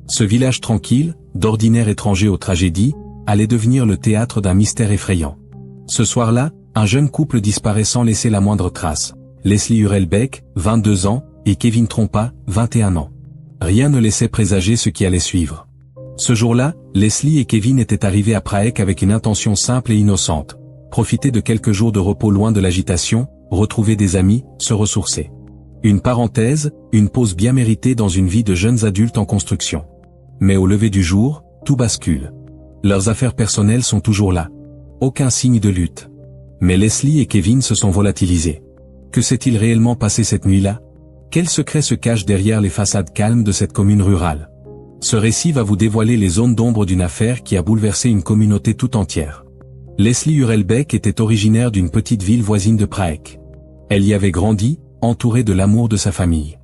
Ce village tranquille, d'ordinaire étranger aux tragédies, allait devenir le théâtre d'un mystère effrayant. Ce soir-là, un jeune couple disparaît sans laisser la moindre trace. Leslie Hurelbeck, 22 ans, et Kevin Trompa, 21 ans. Rien ne laissait présager ce qui allait suivre. Ce jour-là, Leslie et Kevin étaient arrivés à Praek avec une intention simple et innocente. Profiter de quelques jours de repos loin de l'agitation, retrouver des amis, se ressourcer. Une parenthèse, une pause bien méritée dans une vie de jeunes adultes en construction. Mais au lever du jour, tout bascule. Leurs affaires personnelles sont toujours là. Aucun signe de lutte. Mais Leslie et Kevin se sont volatilisés. Que s'est-il réellement passé cette nuit-là? Quel secret se cache derrière les façades calmes de cette commune rurale? Ce récit va vous dévoiler les zones d'ombre d'une affaire qui a bouleversé une communauté tout entière. Leslie Hurelbeck était originaire d'une petite ville voisine de Praek. Elle y avait grandi, entourée de l'amour de sa famille.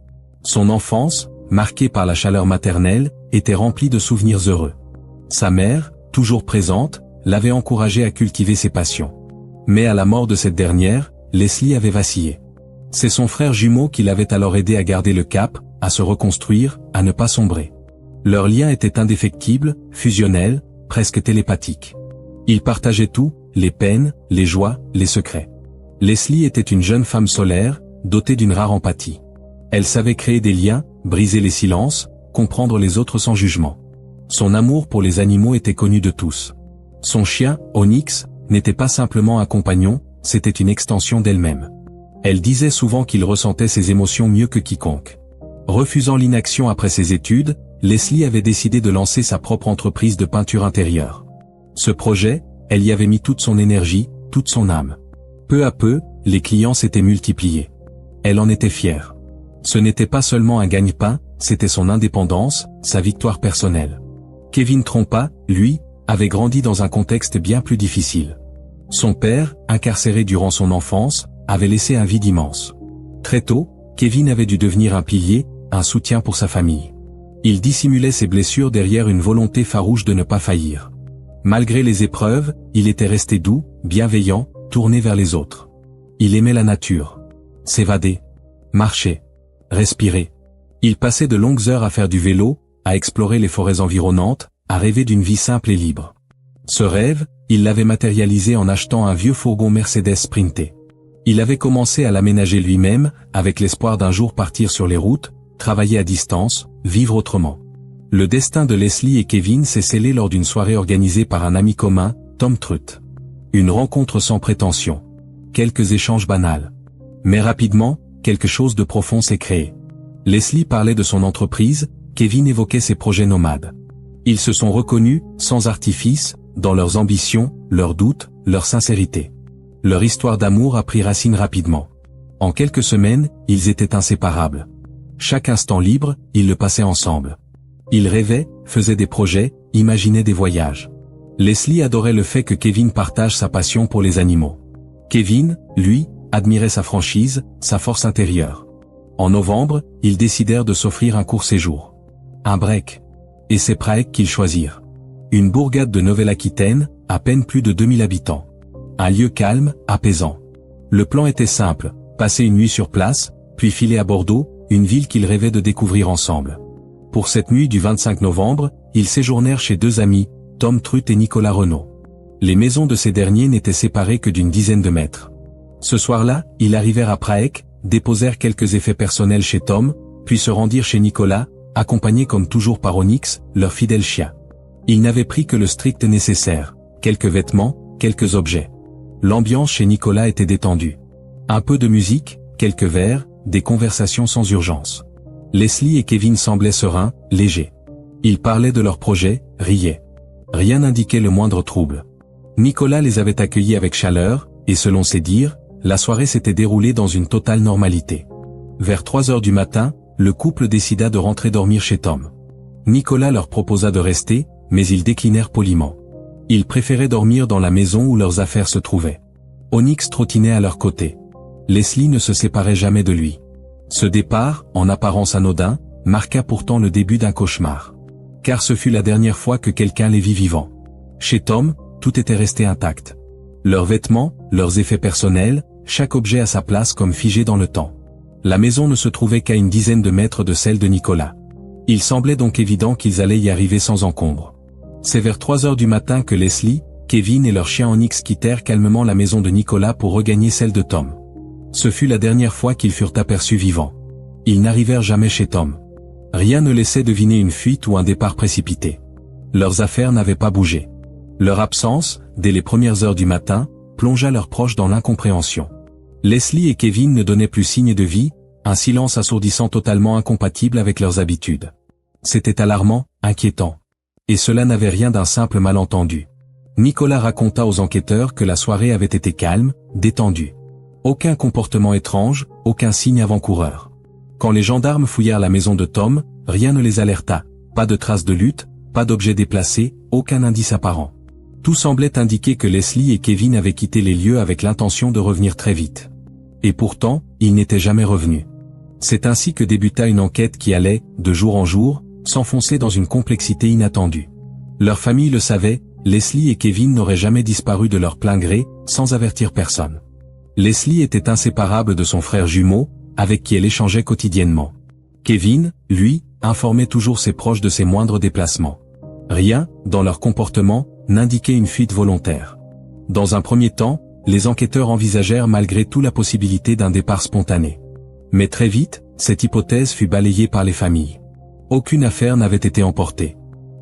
Son enfance, marquée par la chaleur maternelle, était remplie de souvenirs heureux. Sa mère, toujours présente, l'avait encouragée à cultiver ses passions. Mais à la mort de cette dernière, Leslie avait vacillé. C'est son frère jumeau qui l'avait alors aidé à garder le cap, à se reconstruire, à ne pas sombrer. Leur lien était indéfectible, fusionnel, presque télépathique. Ils partageaient tout, les peines, les joies, les secrets. Leslie était une jeune femme solaire, dotée d'une rare empathie. Elle savait créer des liens, briser les silences, comprendre les autres sans jugement. Son amour pour les animaux était connu de tous. Son chien, Onyx, n'était pas simplement un compagnon, c'était une extension d'elle-même. Elle disait souvent qu'il ressentait ses émotions mieux que quiconque. Refusant l'inaction après ses études, Leslie avait décidé de lancer sa propre entreprise de peinture intérieure. Ce projet, elle y avait mis toute son énergie, toute son âme. Peu à peu, les clients s'étaient multipliés. Elle en était fière. Ce n'était pas seulement un gagne-pain, c'était son indépendance, sa victoire personnelle. Kevin Trompa, lui, avait grandi dans un contexte bien plus difficile. Son père, incarcéré durant son enfance, avait laissé un vide immense. Très tôt, Kevin avait dû devenir un pilier, un soutien pour sa famille. Il dissimulait ses blessures derrière une volonté farouche de ne pas faillir. Malgré les épreuves, il était resté doux, bienveillant, tourné vers les autres. Il aimait la nature. S'évader. Marcher. Respirer. Il passait de longues heures à faire du vélo, à explorer les forêts environnantes, à rêver d'une vie simple et libre. Ce rêve, il l'avait matérialisé en achetant un vieux fourgon Mercedes Sprinter. Il avait commencé à l'aménager lui-même, avec l'espoir d'un jour partir sur les routes, travailler à distance, vivre autrement. Le destin de Leslie et Kevin s'est scellé lors d'une soirée organisée par un ami commun, Tom Trutt. Une rencontre sans prétention. Quelques échanges banals. Mais rapidement, quelque chose de profond s'est créé. Leslie parlait de son entreprise, Kevin évoquait ses projets nomades. Ils se sont reconnus, sans artifice, dans leurs ambitions, leurs doutes, leur sincérité. Leur histoire d'amour a pris racine rapidement. En quelques semaines, ils étaient inséparables. Chaque instant libre, ils le passaient ensemble. Ils rêvaient, faisaient des projets, imaginaient des voyages. Leslie adorait le fait que Kevin partage sa passion pour les animaux. Kevin, lui, admirait sa franchise, sa force intérieure. En novembre, ils décidèrent de s'offrir un court séjour. Un break. Et c'est Prague qu'ils choisirent. Une bourgade de Nouvelle-Aquitaine, à peine plus de 2000 habitants. Un lieu calme, apaisant. Le plan était simple, passer une nuit sur place, puis filer à Bordeaux, une ville qu'ils rêvaient de découvrir ensemble. Pour cette nuit du 25 novembre, ils séjournèrent chez deux amis, Tom Trutt et Nicolas Renaud. Les maisons de ces derniers n'étaient séparées que d'une dizaine de mètres. Ce soir-là, ils arrivèrent à Prague, déposèrent quelques effets personnels chez Tom, puis se rendirent chez Nicolas, accompagnés comme toujours par Onyx, leur fidèle chien. Ils n'avaient pris que le strict nécessaire, quelques vêtements, quelques objets. L'ambiance chez Nicolas était détendue. Un peu de musique, quelques verres, des conversations sans urgence. Leslie et Kevin semblaient sereins, légers. Ils parlaient de leurs projets, riaient. Rien n'indiquait le moindre trouble. Nicolas les avait accueillis avec chaleur, et selon ses dires, la soirée s'était déroulée dans une totale normalité. Vers 3 heures du matin, le couple décida de rentrer dormir chez Tom. Nicolas leur proposa de rester, mais ils déclinèrent poliment. Ils préféraient dormir dans la maison où leurs affaires se trouvaient. Onyx trottinait à leur côté. Leslie ne se séparait jamais de lui. Ce départ, en apparence anodin, marqua pourtant le début d'un cauchemar. Car ce fut la dernière fois que quelqu'un les vit vivants. Chez Tom, tout était resté intact. Leurs vêtements, leurs effets personnels, chaque objet à sa place comme figé dans le temps. La maison ne se trouvait qu'à une dizaine de mètres de celle de Nicolas. Il semblait donc évident qu'ils allaient y arriver sans encombre. C'est vers 3 heures du matin que Leslie, Kevin et leur chien Onyx quittèrent calmement la maison de Nicolas pour regagner celle de Tom. Ce fut la dernière fois qu'ils furent aperçus vivants. Ils n'arrivèrent jamais chez Tom. Rien ne laissait deviner une fuite ou un départ précipité. Leurs affaires n'avaient pas bougé. Leur absence, dès les premières heures du matin, plongea leurs proches dans l'incompréhension. Leslie et Kevin ne donnaient plus signe de vie, un silence assourdissant totalement incompatible avec leurs habitudes. C'était alarmant, inquiétant. Et cela n'avait rien d'un simple malentendu. Nicolas raconta aux enquêteurs que la soirée avait été calme, détendue. Aucun comportement étrange, aucun signe avant-coureur. Quand les gendarmes fouillèrent la maison de Tom, rien ne les alerta, pas de traces de lutte, pas d'objets déplacés, aucun indice apparent. Tout semblait indiquer que Leslie et Kevin avaient quitté les lieux avec l'intention de revenir très vite. Et pourtant, ils n'étaient jamais revenus. C'est ainsi que débuta une enquête qui allait, de jour en jour, s'enfoncer dans une complexité inattendue. Leur famille le savait, Leslie et Kevin n'auraient jamais disparu de leur plein gré, sans avertir personne. Leslie était inséparable de son frère jumeau, avec qui elle échangeait quotidiennement. Kevin, lui, informait toujours ses proches de ses moindres déplacements. Rien, dans leur comportement, n'indiquait une fuite volontaire. Dans un premier temps, les enquêteurs envisagèrent malgré tout la possibilité d'un départ spontané. Mais très vite, cette hypothèse fut balayée par les familles. Aucune affaire n'avait été emportée.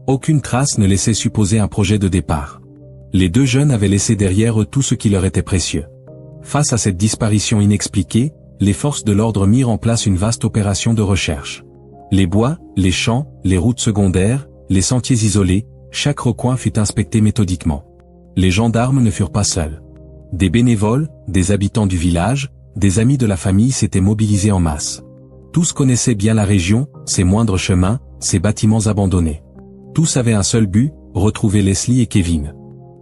Aucune trace ne laissait supposer un projet de départ. Les deux jeunes avaient laissé derrière eux tout ce qui leur était précieux. Face à cette disparition inexpliquée, les forces de l'ordre mirent en place une vaste opération de recherche. Les bois, les champs, les routes secondaires, les sentiers isolés, chaque recoin fut inspecté méthodiquement. Les gendarmes ne furent pas seuls. Des bénévoles, des habitants du village, des amis de la famille s'étaient mobilisés en masse. Tous connaissaient bien la région, ses moindres chemins, ses bâtiments abandonnés. Tous avaient un seul but, retrouver Leslie et Kevin.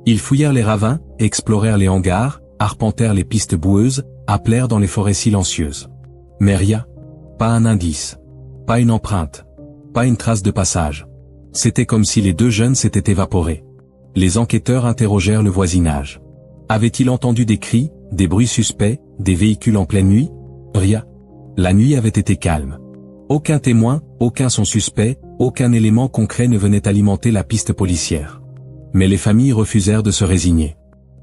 Ils fouillèrent les ravins, explorèrent les hangars, arpentèrent les pistes boueuses, appelèrent dans les forêts silencieuses. Mais rien. Pas un indice. Pas une empreinte. Pas une trace de passage. C'était comme si les deux jeunes s'étaient évaporés. Les enquêteurs interrogèrent le voisinage. Avait-il entendu des cris, des bruits suspects, des véhicules en pleine nuit? Rien. La nuit avait été calme. Aucun témoin, aucun son suspect, aucun élément concret ne venait alimenter la piste policière. Mais les familles refusèrent de se résigner.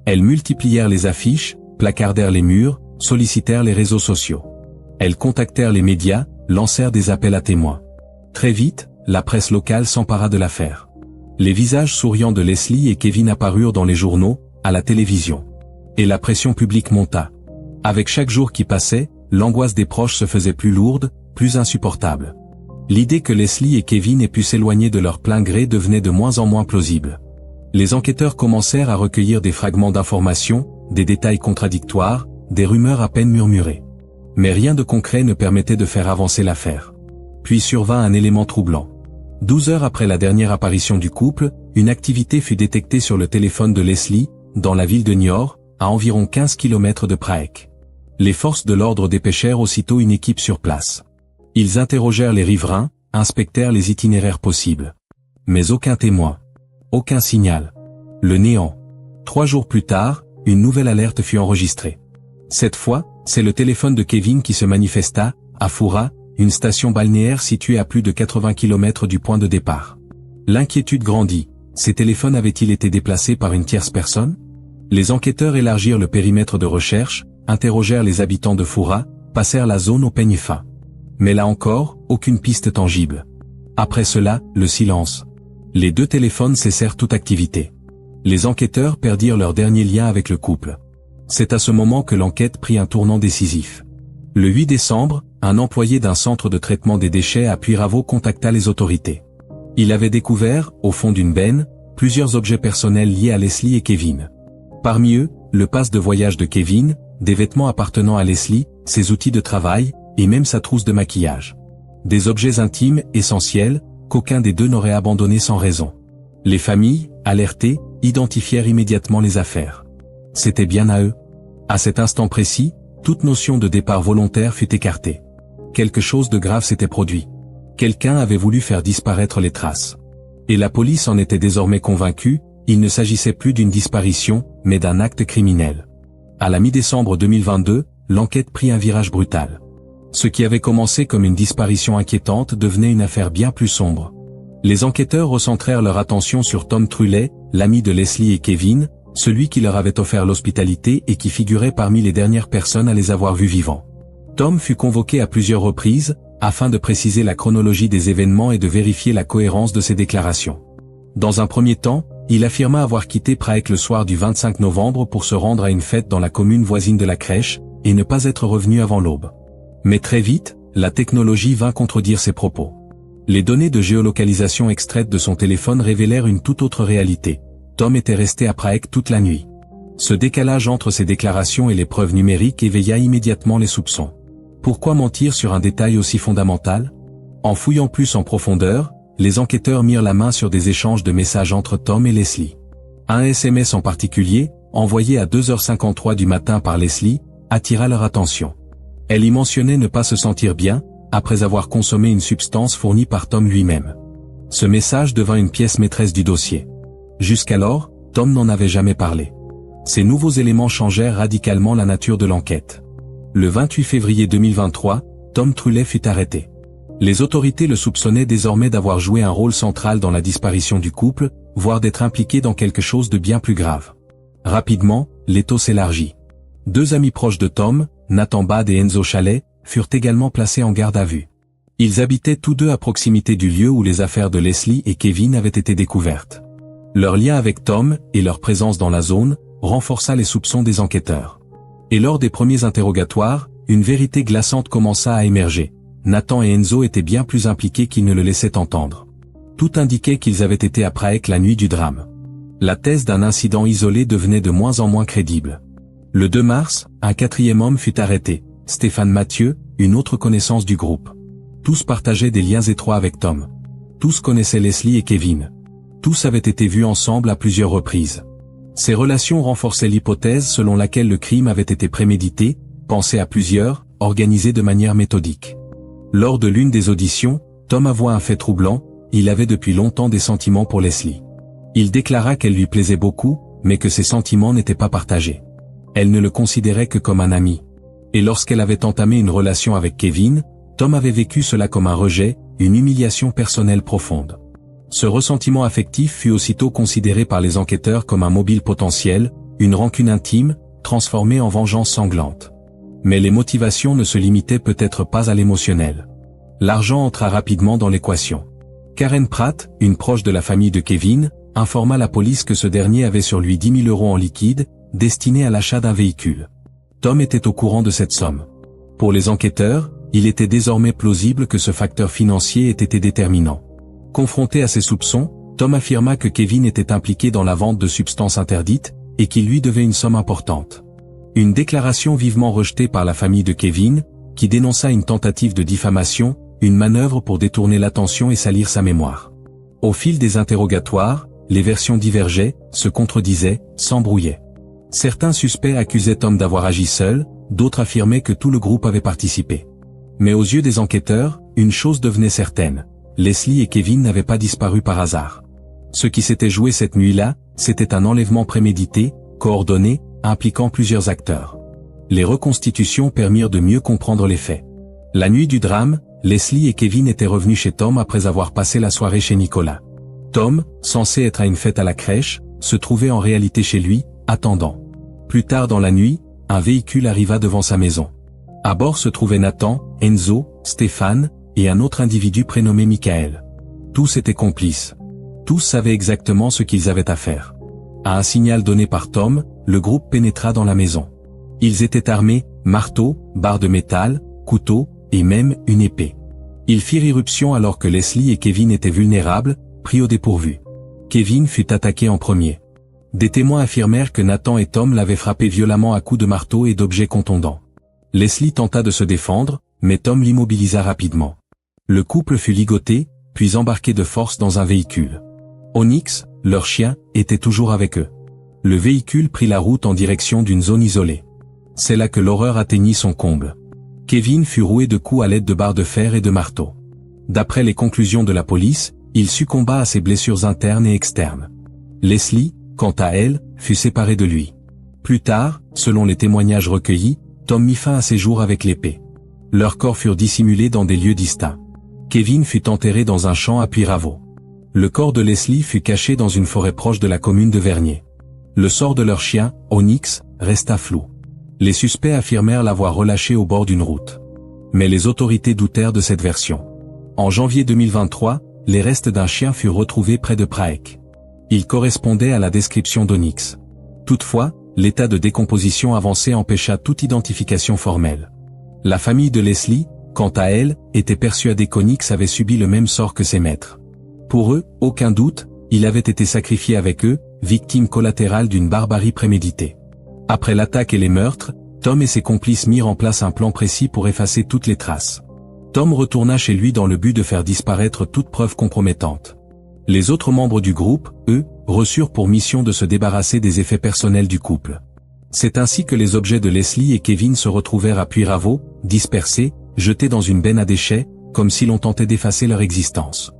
Elles multiplièrent les affiches, placardèrent les murs, sollicitèrent les réseaux sociaux. Elles contactèrent les médias, lancèrent des appels à témoins. Très vite, la presse locale s'empara de l'affaire. Les visages souriants de Leslie et Kevin apparurent dans les journaux, à la télévision. Et la pression publique monta. Avec chaque jour qui passait, l'angoisse des proches se faisait plus lourde, plus insupportable. L'idée que Leslie et Kevin aient pu s'éloigner de leur plein gré devenait de moins en moins plausible. Les enquêteurs commencèrent à recueillir des fragments d'informations, des détails contradictoires, des rumeurs à peine murmurées. Mais rien de concret ne permettait de faire avancer l'affaire. Puis survint un élément troublant. 12 heures après la dernière apparition du couple, une activité fut détectée sur le téléphone de Leslie, dans la ville de Niort, à environ 15 km de Prague. Les forces de l'ordre dépêchèrent aussitôt une équipe sur place. Ils interrogèrent les riverains, inspectèrent les itinéraires possibles. Mais aucun témoin. Aucun signal. Le néant. 3 jours plus tard, une nouvelle alerte fut enregistrée. Cette fois, c'est le téléphone de Kevin qui se manifesta, à Foura, une station balnéaire située à plus de 80 km du point de départ. L'inquiétude grandit. Ces téléphones avaient-ils été déplacés par une tierce personne? Les enquêteurs élargirent le périmètre de recherche, interrogèrent les habitants de Foura, passèrent la zone au peigne fin. Mais là encore, aucune piste tangible. Après cela, le silence. Les deux téléphones cessèrent toute activité. Les enquêteurs perdirent leur dernier lien avec le couple. C'est à ce moment que l'enquête prit un tournant décisif. Le 8 décembre, un employé d'un centre de traitement des déchets à Puyraveau contacta les autorités. Il avait découvert, au fond d'une benne, plusieurs objets personnels liés à Leslie et Kevin. Parmi eux, le pass de voyage de Kevin, des vêtements appartenant à Leslie, ses outils de travail, et même sa trousse de maquillage. Des objets intimes, essentiels, qu'aucun des deux n'aurait abandonnés sans raison. Les familles, alertées, identifièrent immédiatement les affaires. C'était bien à eux. À cet instant précis, toute notion de départ volontaire fut écartée. Quelque chose de grave s'était produit. Quelqu'un avait voulu faire disparaître les traces. Et la police en était désormais convaincue, il ne s'agissait plus d'une disparition, mais d'un acte criminel. À la mi-décembre 2022, l'enquête prit un virage brutal. Ce qui avait commencé comme une disparition inquiétante devenait une affaire bien plus sombre. Les enquêteurs recentrèrent leur attention sur Tom Trullet, l'ami de Leslie et Kevin, celui qui leur avait offert l'hospitalité et qui figurait parmi les dernières personnes à les avoir vus vivants. Tom fut convoqué à plusieurs reprises, afin de préciser la chronologie des événements et de vérifier la cohérence de ses déclarations. Dans un premier temps, il affirma avoir quitté Prague le soir du 25 novembre pour se rendre à une fête dans la commune voisine de la Crèche, et ne pas être revenu avant l'aube. Mais très vite, la technologie vint contredire ses propos. Les données de géolocalisation extraites de son téléphone révélèrent une toute autre réalité. Tom était resté à Prague toute la nuit. Ce décalage entre ses déclarations et les preuves numériques éveilla immédiatement les soupçons. Pourquoi mentir sur un détail aussi fondamental? En fouillant plus en profondeur, les enquêteurs mirent la main sur des échanges de messages entre Tom et Leslie. Un SMS en particulier, envoyé à 2h53 du matin par Leslie, attira leur attention. Elle y mentionnait ne pas se sentir bien, après avoir consommé une substance fournie par Tom lui-même. Ce message devint une pièce maîtresse du dossier. Jusqu'alors, Tom n'en avait jamais parlé. Ces nouveaux éléments changèrent radicalement la nature de l'enquête. Le 28 février 2023, Tom Trullet fut arrêté. Les autorités le soupçonnaient désormais d'avoir joué un rôle central dans la disparition du couple, voire d'être impliqué dans quelque chose de bien plus grave. Rapidement, l'étau s'élargit. 2 amis proches de Tom, Nathan Bad et Enzo Chalet, furent également placés en garde à vue. Ils habitaient tous deux à proximité du lieu où les affaires de Leslie et Kevin avaient été découvertes. Leur lien avec Tom, et leur présence dans la zone, renforça les soupçons des enquêteurs. Et lors des premiers interrogatoires, une vérité glaçante commença à émerger. Nathan et Enzo étaient bien plus impliqués qu'ils ne le laissaient entendre. Tout indiquait qu'ils avaient été à Prague la nuit du drame. La thèse d'un incident isolé devenait de moins en moins crédible. Le 2 mars, un 4e homme fut arrêté, Stéphane Mathieu, une autre connaissance du groupe. Tous partageaient des liens étroits avec Tom. Tous connaissaient Leslie et Kevin. Tous avaient été vus ensemble à plusieurs reprises. Ces relations renforçaient l'hypothèse selon laquelle le crime avait été prémédité, pensé à plusieurs, organisé de manière méthodique. Lors de l'une des auditions, Tom avoua un fait troublant, il avait depuis longtemps des sentiments pour Leslie. Il déclara qu'elle lui plaisait beaucoup, mais que ses sentiments n'étaient pas partagés. Elle ne le considérait que comme un ami. Et lorsqu'elle avait entamé une relation avec Kevin, Tom avait vécu cela comme un rejet, une humiliation personnelle profonde. Ce ressentiment affectif fut aussitôt considéré par les enquêteurs comme un mobile potentiel, une rancune intime, transformée en vengeance sanglante. Mais les motivations ne se limitaient peut-être pas à l'émotionnel. L'argent entra rapidement dans l'équation. Karen Pratt, une proche de la famille de Kevin, informa la police que ce dernier avait sur lui 10 000 € en liquide, destinés à l'achat d'un véhicule. Tom était au courant de cette somme. Pour les enquêteurs, il était désormais plausible que ce facteur financier ait été déterminant. Confronté à ces soupçons, Tom affirma que Kevin était impliqué dans la vente de substances interdites, et qu'il lui devait une somme importante. Une déclaration vivement rejetée par la famille de Kevin, qui dénonça une tentative de diffamation, une manœuvre pour détourner l'attention et salir sa mémoire. Au fil des interrogatoires, les versions divergeaient, se contredisaient, s'embrouillaient. Certains suspects accusaient Tom d'avoir agi seul, d'autres affirmaient que tout le groupe avait participé. Mais aux yeux des enquêteurs, une chose devenait certaine. Leslie et Kevin n'avaient pas disparu par hasard. Ce qui s'était joué cette nuit-là, c'était un enlèvement prémédité, coordonné, impliquant plusieurs acteurs. Les reconstitutions permirent de mieux comprendre les faits. La nuit du drame, Leslie et Kevin étaient revenus chez Tom après avoir passé la soirée chez Nicolas. Tom, censé être à une fête à la crèche, se trouvait en réalité chez lui, attendant. Plus tard dans la nuit, un véhicule arriva devant sa maison. À bord se trouvaient Nathan, Enzo, Stéphane, et un autre individu prénommé Michael. Tous étaient complices. Tous savaient exactement ce qu'ils avaient à faire. À un signal donné par Tom, le groupe pénétra dans la maison. Ils étaient armés, marteau, barre de métal, couteau, et même une épée. Ils firent irruption alors que Leslie et Kevin étaient vulnérables, pris au dépourvu. Kevin fut attaqué en premier. Des témoins affirmèrent que Nathan et Tom l'avaient frappé violemment à coups de marteau et d'objets contondants. Leslie tenta de se défendre, mais Tom l'immobilisa rapidement. Le couple fut ligoté, puis embarqué de force dans un véhicule. Onyx, leur chien, était toujours avec eux. Le véhicule prit la route en direction d'une zone isolée. C'est là que l'horreur atteignit son comble. Kevin fut roué de coups à l'aide de barres de fer et de marteaux. D'après les conclusions de la police, il succomba à ses blessures internes et externes. Leslie, quant à elle, fut séparée de lui. Plus tard, selon les témoignages recueillis, Tom mit fin à ses jours avec l'épée. Leurs corps furent dissimulés dans des lieux distincts. Kevin fut enterré dans un champ à Puyraveau. Le corps de Leslie fut caché dans une forêt proche de la commune de Vernier. Le sort de leur chien, Onyx, resta flou. Les suspects affirmèrent l'avoir relâché au bord d'une route. Mais les autorités doutèrent de cette version. En janvier 2023, les restes d'un chien furent retrouvés près de Prague. Ils correspondaient à la description d'Onyx. Toutefois, l'état de décomposition avancé empêcha toute identification formelle. La famille de Leslie, quant à elle, était persuadée qu'Onyx avait subi le même sort que ses maîtres. Pour eux, aucun doute, il avait été sacrifié avec eux, victime collatérale d'une barbarie préméditée. Après l'attaque et les meurtres, Tom et ses complices mirent en place un plan précis pour effacer toutes les traces. Tom retourna chez lui dans le but de faire disparaître toute preuve compromettante. Les autres membres du groupe, eux, reçurent pour mission de se débarrasser des effets personnels du couple. C'est ainsi que les objets de Leslie et Kevin se retrouvèrent à Puyraveau, dispersés, jetés dans une benne à déchets, comme si l'on tentait d'effacer leur existence.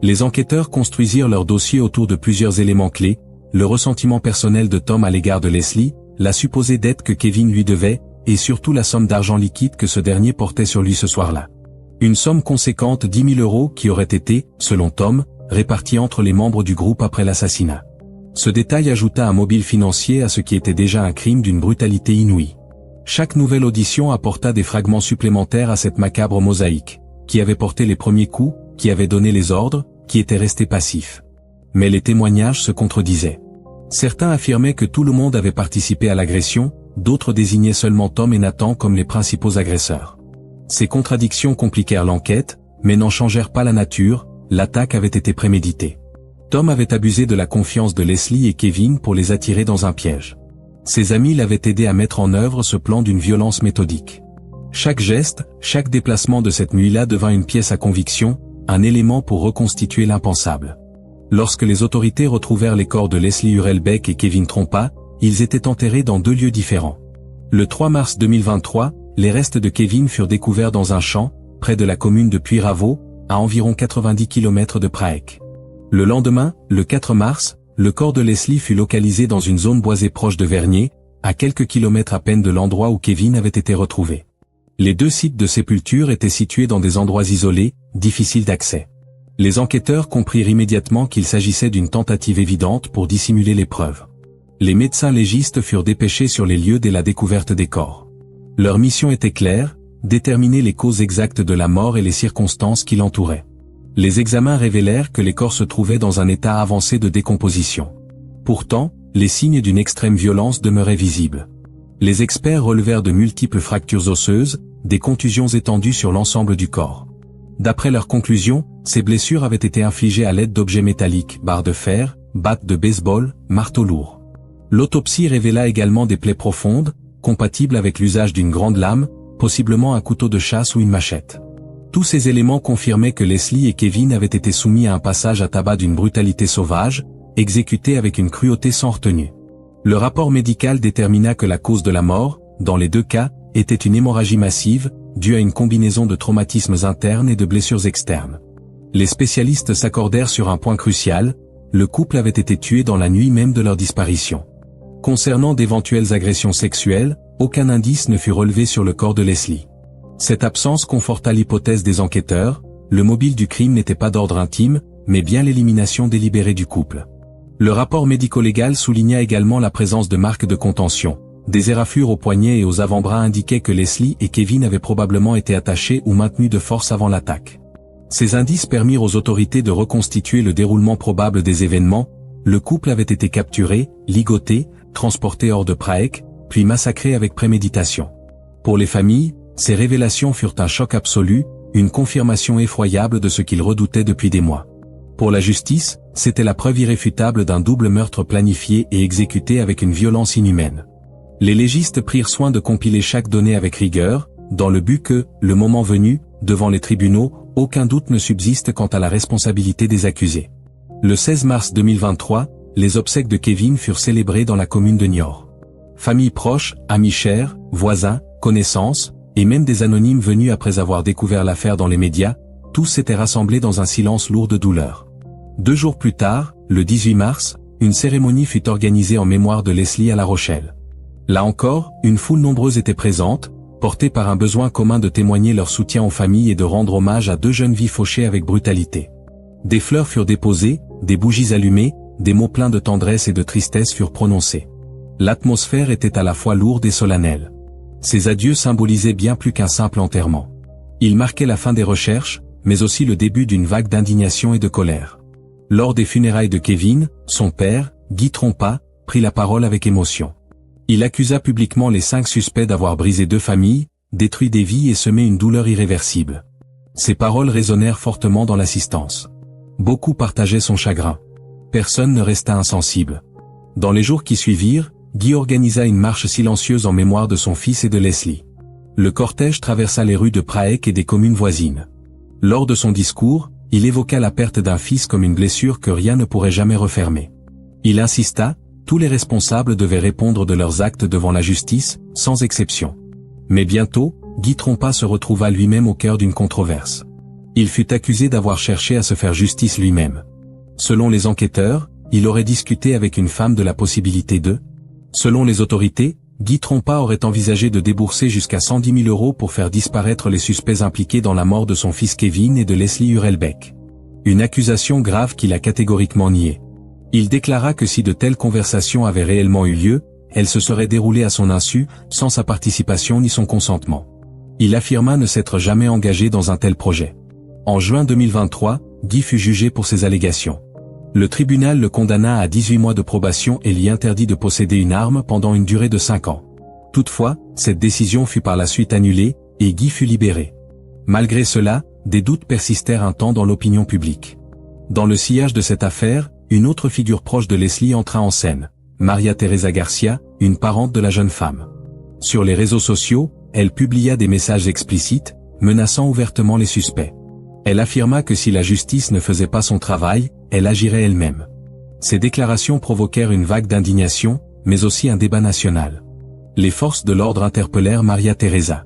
Les enquêteurs construisirent leur dossier autour de plusieurs éléments clés, le ressentiment personnel de Tom à l'égard de Leslie, la supposée dette que Kevin lui devait, et surtout la somme d'argent liquide que ce dernier portait sur lui ce soir-là. Une somme conséquente, 10 000 € qui aurait été, selon Tom, répartie entre les membres du groupe après l'assassinat. Ce détail ajouta un mobile financier à ce qui était déjà un crime d'une brutalité inouïe. Chaque nouvelle audition apporta des fragments supplémentaires à cette macabre mosaïque. Qui avait porté les premiers coups, qui avait donné les ordres, qui était resté passif. Mais les témoignages se contredisaient. Certains affirmaient que tout le monde avait participé à l'agression, d'autres désignaient seulement Tom et Nathan comme les principaux agresseurs. Ces contradictions compliquèrent l'enquête, mais n'en changèrent pas la nature, l'attaque avait été préméditée. Tom avait abusé de la confiance de Leslie et Kevin pour les attirer dans un piège. Ses amis l'avaient aidé à mettre en œuvre ce plan d'une violence méthodique. Chaque geste, chaque déplacement de cette nuit-là devint une pièce à conviction, un élément pour reconstituer l'impensable. Lorsque les autorités retrouvèrent les corps de Leslie Hurlbeck et Kevin Trompa, ils étaient enterrés dans 2 lieux différents. Le 3 mars 2023, les restes de Kevin furent découverts dans un champ, près de la commune de Puyraveau, à environ 90 km de Prague. Le lendemain, le 4 mars, le corps de Leslie fut localisé dans une zone boisée proche de Vernier, à quelques kilomètres à peine de l'endroit où Kevin avait été retrouvé. Les 2 sites de sépulture étaient situés dans des endroits isolés, difficiles d'accès. Les enquêteurs comprirent immédiatement qu'il s'agissait d'une tentative évidente pour dissimuler les preuves. Les médecins légistes furent dépêchés sur les lieux dès la découverte des corps. Leur mission était claire, déterminer les causes exactes de la mort et les circonstances qui l'entouraient. Les examens révélèrent que les corps se trouvaient dans un état avancé de décomposition. Pourtant, les signes d'une extrême violence demeuraient visibles. Les experts relevèrent de multiples fractures osseuses, des contusions étendues sur l'ensemble du corps. D'après leurs conclusions, ces blessures avaient été infligées à l'aide d'objets métalliques, barres de fer, battes de baseball, marteaux lourds. L'autopsie révéla également des plaies profondes, compatibles avec l'usage d'une grande lame, possiblement un couteau de chasse ou une machette. Tous ces éléments confirmaient que Leslie et Kevin avaient été soumis à un passage à tabac d'une brutalité sauvage, exécuté avec une cruauté sans retenue. Le rapport médical détermina que la cause de la mort, dans les 2 cas, était une hémorragie massive, due à une combinaison de traumatismes internes et de blessures externes. Les spécialistes s'accordèrent sur un point crucial, le couple avait été tué dans la nuit même de leur disparition. Concernant d'éventuelles agressions sexuelles, aucun indice ne fut relevé sur le corps de Leslie. Cette absence conforta l'hypothèse des enquêteurs, le mobile du crime n'était pas d'ordre intime, mais bien l'élimination délibérée du couple. Le rapport médico-légal souligna également la présence de marques de contention. Des éraflures aux poignets et aux avant-bras indiquaient que Leslie et Kevin avaient probablement été attachés ou maintenus de force avant l'attaque. Ces indices permirent aux autorités de reconstituer le déroulement probable des événements. Le couple avait été capturé, ligoté, transporté hors de Prague, puis massacré avec préméditation. Pour les familles, ces révélations furent un choc absolu, une confirmation effroyable de ce qu'ils redoutaient depuis des mois. Pour la justice, c'était la preuve irréfutable d'un double meurtre planifié et exécuté avec une violence inhumaine. Les légistes prirent soin de compiler chaque donnée avec rigueur, dans le but que, le moment venu, devant les tribunaux, aucun doute ne subsiste quant à la responsabilité des accusés. Le 16 mars 2023, les obsèques de Kevin furent célébrées dans la commune de Niort. Familles proches, amis chers, voisins, connaissances, et même des anonymes venus après avoir découvert l'affaire dans les médias, tous s'étaient rassemblés dans un silence lourd de douleur. 2 jours plus tard, le 18 mars, une cérémonie fut organisée en mémoire de Leslie à La Rochelle. Là encore, une foule nombreuse était présente, portée par un besoin commun de témoigner leur soutien aux familles et de rendre hommage à 2 jeunes vies fauchées avec brutalité. Des fleurs furent déposées, des bougies allumées, des mots pleins de tendresse et de tristesse furent prononcés. L'atmosphère était à la fois lourde et solennelle. Ces adieux symbolisaient bien plus qu'un simple enterrement. Ils marquaient la fin des recherches, mais aussi le début d'une vague d'indignation et de colère. Lors des funérailles de Kevin, son père, Guy Trompa, prit la parole avec émotion. Il accusa publiquement les 5 suspects d'avoir brisé 2 familles, détruit des vies et semé une douleur irréversible. Ces paroles résonnèrent fortement dans l'assistance. Beaucoup partageaient son chagrin. Personne ne resta insensible. Dans les jours qui suivirent, Guy organisa une marche silencieuse en mémoire de son fils et de Leslie. Le cortège traversa les rues de Prague et des communes voisines. Lors de son discours, il évoqua la perte d'un fils comme une blessure que rien ne pourrait jamais refermer. Il insista, tous les responsables devaient répondre de leurs actes devant la justice, sans exception. Mais bientôt, Guy Trompa se retrouva lui-même au cœur d'une controverse. Il fut accusé d'avoir cherché à se faire justice lui-même. Selon les enquêteurs, il aurait discuté avec une femme de la possibilité de... Selon les autorités, Guy Trompa aurait envisagé de débourser jusqu'à 110 000 € pour faire disparaître les suspects impliqués dans la mort de son fils Kevin et de Leslie Hurlbecq. Une accusation grave qu'il a catégoriquement niée. Il déclara que si de telles conversations avaient réellement eu lieu, elles se seraient déroulées à son insu, sans sa participation ni son consentement. Il affirma ne s'être jamais engagé dans un tel projet. En juin 2023, Guy fut jugé pour ces allégations. Le tribunal le condamna à 18 mois de probation et lui interdit de posséder une arme pendant une durée de 5 ans. Toutefois, cette décision fut par la suite annulée, et Guy fut libéré. Malgré cela, des doutes persistèrent un temps dans l'opinion publique. Dans le sillage de cette affaire, une autre figure proche de Leslie entra en scène, María Teresa García, une parente de la jeune femme. Sur les réseaux sociaux, elle publia des messages explicites, menaçant ouvertement les suspects. Elle affirma que si la justice ne faisait pas son travail, elle agirait elle-même. Ces déclarations provoquèrent une vague d'indignation, mais aussi un débat national. Les forces de l'ordre interpellèrent María Teresa.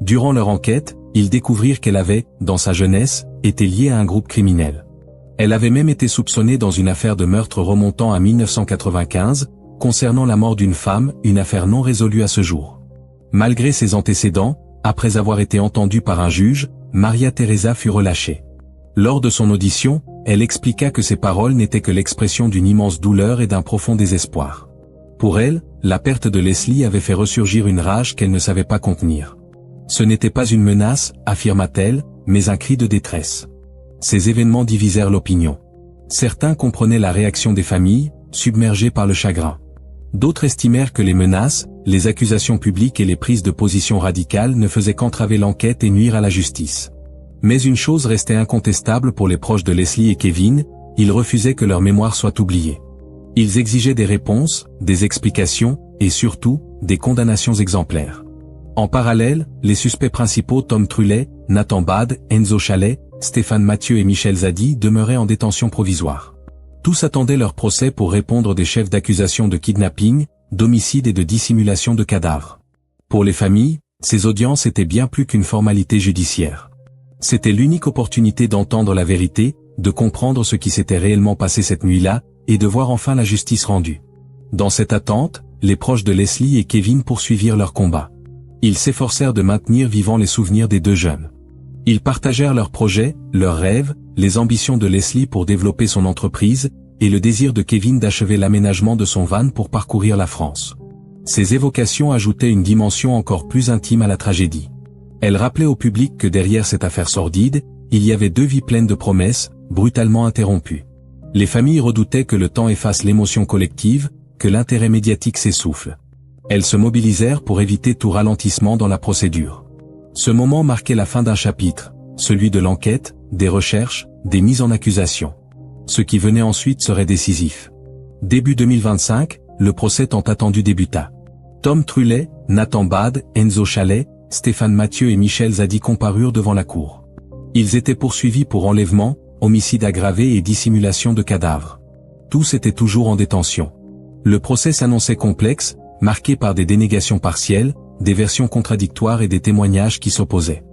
Durant leur enquête, ils découvrirent qu'elle avait, dans sa jeunesse, été liée à un groupe criminel. Elle avait même été soupçonnée dans une affaire de meurtre remontant à 1995, concernant la mort d'une femme, une affaire non résolue à ce jour. Malgré ses antécédents, après avoir été entendue par un juge, María Teresa fut relâchée. Lors de son audition, elle expliqua que ses paroles n'étaient que l'expression d'une immense douleur et d'un profond désespoir. Pour elle, la perte de Leslie avait fait ressurgir une rage qu'elle ne savait pas contenir. Ce n'était pas une menace, affirma-t-elle, mais un cri de détresse. Ces événements divisèrent l'opinion. Certains comprenaient la réaction des familles, submergées par le chagrin. D'autres estimèrent que les menaces, les accusations publiques et les prises de position radicales ne faisaient qu'entraver l'enquête et nuire à la justice. Mais une chose restait incontestable pour les proches de Leslie et Kevin, ils refusaient que leur mémoire soit oubliée. Ils exigeaient des réponses, des explications, et surtout, des condamnations exemplaires. En parallèle, les suspects principaux Tom Trullet, Nathan Bad, Enzo Chalet, Stéphane Mathieu et Michel Zadi demeuraient en détention provisoire. Tous attendaient leur procès pour répondre des chefs d'accusation de kidnapping, d'homicide et de dissimulation de cadavres. Pour les familles, ces audiences étaient bien plus qu'une formalité judiciaire. C'était l'unique opportunité d'entendre la vérité, de comprendre ce qui s'était réellement passé cette nuit-là, et de voir enfin la justice rendue. Dans cette attente, les proches de Leslie et Kevin poursuivirent leur combat. Ils s'efforcèrent de maintenir vivants les souvenirs des deux jeunes. Ils partagèrent leurs projets, leurs rêves, les ambitions de Leslie pour développer son entreprise, et le désir de Kevin d'achever l'aménagement de son van pour parcourir la France. Ces évocations ajoutaient une dimension encore plus intime à la tragédie. Elles rappelaient au public que derrière cette affaire sordide, il y avait deux vies pleines de promesses, brutalement interrompues. Les familles redoutaient que le temps efface l'émotion collective, que l'intérêt médiatique s'essouffle. Elles se mobilisèrent pour éviter tout ralentissement dans la procédure. Ce moment marquait la fin d'un chapitre, celui de l'enquête, des recherches, des mises en accusation. Ce qui venait ensuite serait décisif. Début 2025, le procès tant attendu débuta. Tom Trullet, Nathan Bad, Enzo Chalet, Stéphane Mathieu et Michel Zadi comparurent devant la cour. Ils étaient poursuivis pour enlèvement, homicide aggravé et dissimulation de cadavres. Tous étaient toujours en détention. Le procès s'annonçait complexe, marqué par des dénégations partielles, des versions contradictoires et des témoignages qui s'opposaient.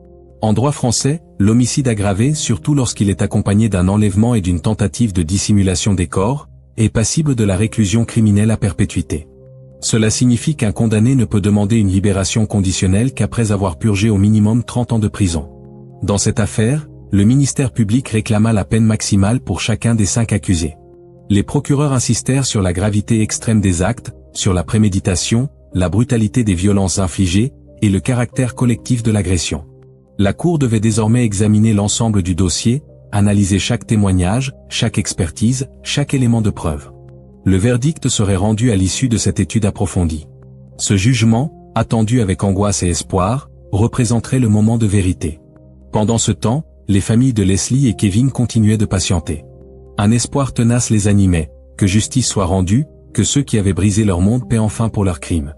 En droit français, l'homicide aggravé, surtout lorsqu'il est accompagné d'un enlèvement et d'une tentative de dissimulation des corps, est passible de la réclusion criminelle à perpétuité. Cela signifie qu'un condamné ne peut demander une libération conditionnelle qu'après avoir purgé au minimum 30 ans de prison. Dans cette affaire, le ministère public réclama la peine maximale pour chacun des 5 accusés. Les procureurs insistèrent sur la gravité extrême des actes, sur la préméditation, la brutalité des violences infligées, et le caractère collectif de l'agression. La Cour devait désormais examiner l'ensemble du dossier, analyser chaque témoignage, chaque expertise, chaque élément de preuve. Le verdict serait rendu à l'issue de cette étude approfondie. Ce jugement, attendu avec angoisse et espoir, représenterait le moment de vérité. Pendant ce temps, les familles de Leslie et Kevin continuaient de patienter. Un espoir tenace les animait, que justice soit rendue, que ceux qui avaient brisé leur monde paient enfin pour leurs crimes.